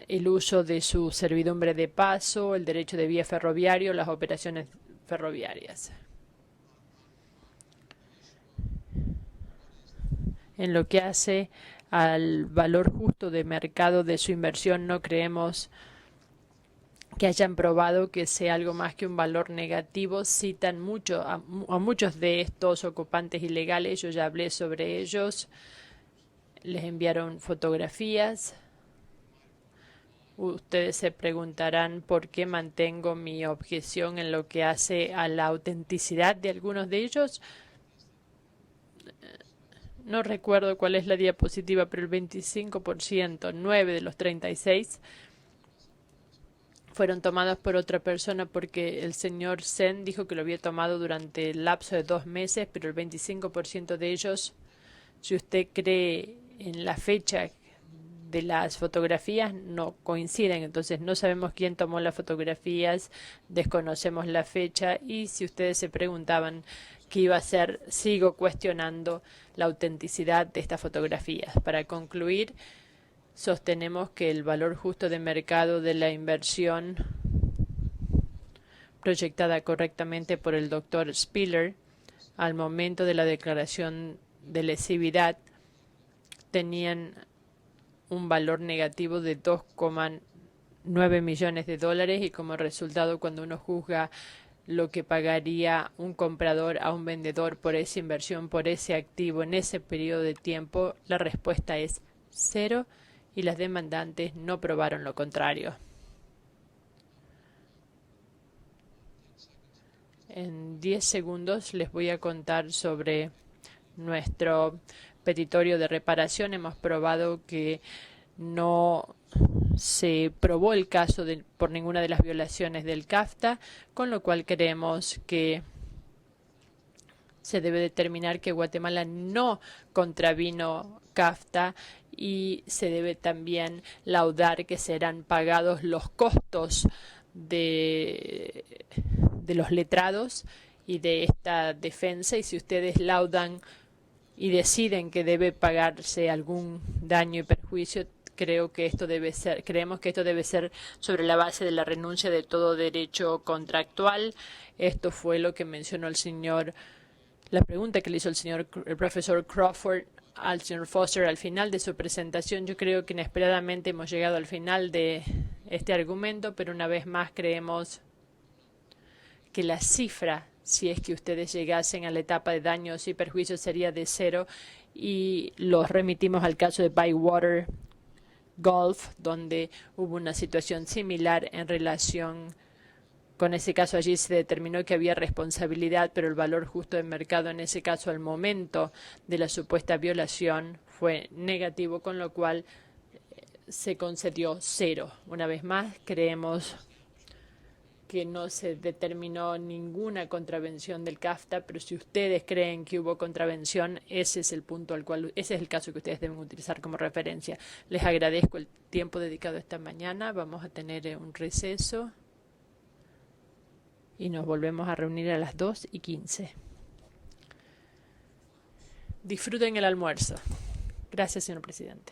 el uso de su servidumbre de paso, el derecho de vía ferroviario, las operaciones ferroviarias. En lo que hace al valor justo de mercado de su inversión, no creemos que hayan probado que sea algo más que un valor negativo. Citan mucho a muchos de estos ocupantes ilegales, yo ya hablé sobre ellos, les enviaron fotografías. Ustedes se preguntarán por qué mantengo mi objeción en lo que hace a la autenticidad de algunos de ellos. No recuerdo cuál es la diapositiva, pero el 25%, 9 de los 36, fueron tomados por otra persona porque el señor Sen dijo que lo había tomado durante el lapso de 2 meses, pero el 25% de ellos, si usted cree en la fecha de las fotografías, no coinciden. Entonces no sabemos quién tomó las fotografías, desconocemos la fecha y si ustedes se preguntaban qué iba a hacer, sigo cuestionando la autenticidad de estas fotografías. Para concluir, sostenemos que el valor justo de mercado de la inversión proyectada correctamente por el Dr. Spiller al momento de la declaración de lesividad tenían un valor negativo de 2,9 millones de dólares y como resultado, cuando uno juzga lo que pagaría un comprador a un vendedor por esa inversión, por ese activo en ese periodo de tiempo, la respuesta es 0 y las demandantes no probaron lo contrario. En 10 segundos les voy a contar sobre nuestro petitorio de reparación. Hemos probado que no se probó el caso por ninguna de las violaciones del CAFTA, con lo cual creemos que se debe determinar que Guatemala no contravino CAFTA y se debe también laudar que serán pagados los costos de los letrados y de esta defensa, y si ustedes laudan y deciden que debe pagarse algún daño y perjuicio, creemos que esto debe ser sobre la base de la renuncia de todo derecho contractual. Esto fue lo que mencionó la pregunta que le hizo el profesor Crawford al señor Foster al final de su presentación. Yo creo que inesperadamente hemos llegado al final de este argumento, pero una vez más creemos que la cifra, si es que ustedes llegasen a la etapa de daños y perjuicios, sería de 0, y los remitimos al caso de Bywater Gulf, donde hubo una situación similar en relación con ese caso. Allí se determinó que había responsabilidad, pero el valor justo de mercado en ese caso al momento de la supuesta violación fue negativo, con lo cual se concedió 0. Una vez más, creemos que no se determinó ninguna contravención del CAFTA, pero si ustedes creen que hubo contravención, ese es el punto ese es el caso que ustedes deben utilizar como referencia. Les agradezco el tiempo dedicado esta mañana. Vamos a tener un receso y nos volvemos a reunir a las 2:15. Disfruten el almuerzo. Gracias, señor presidente.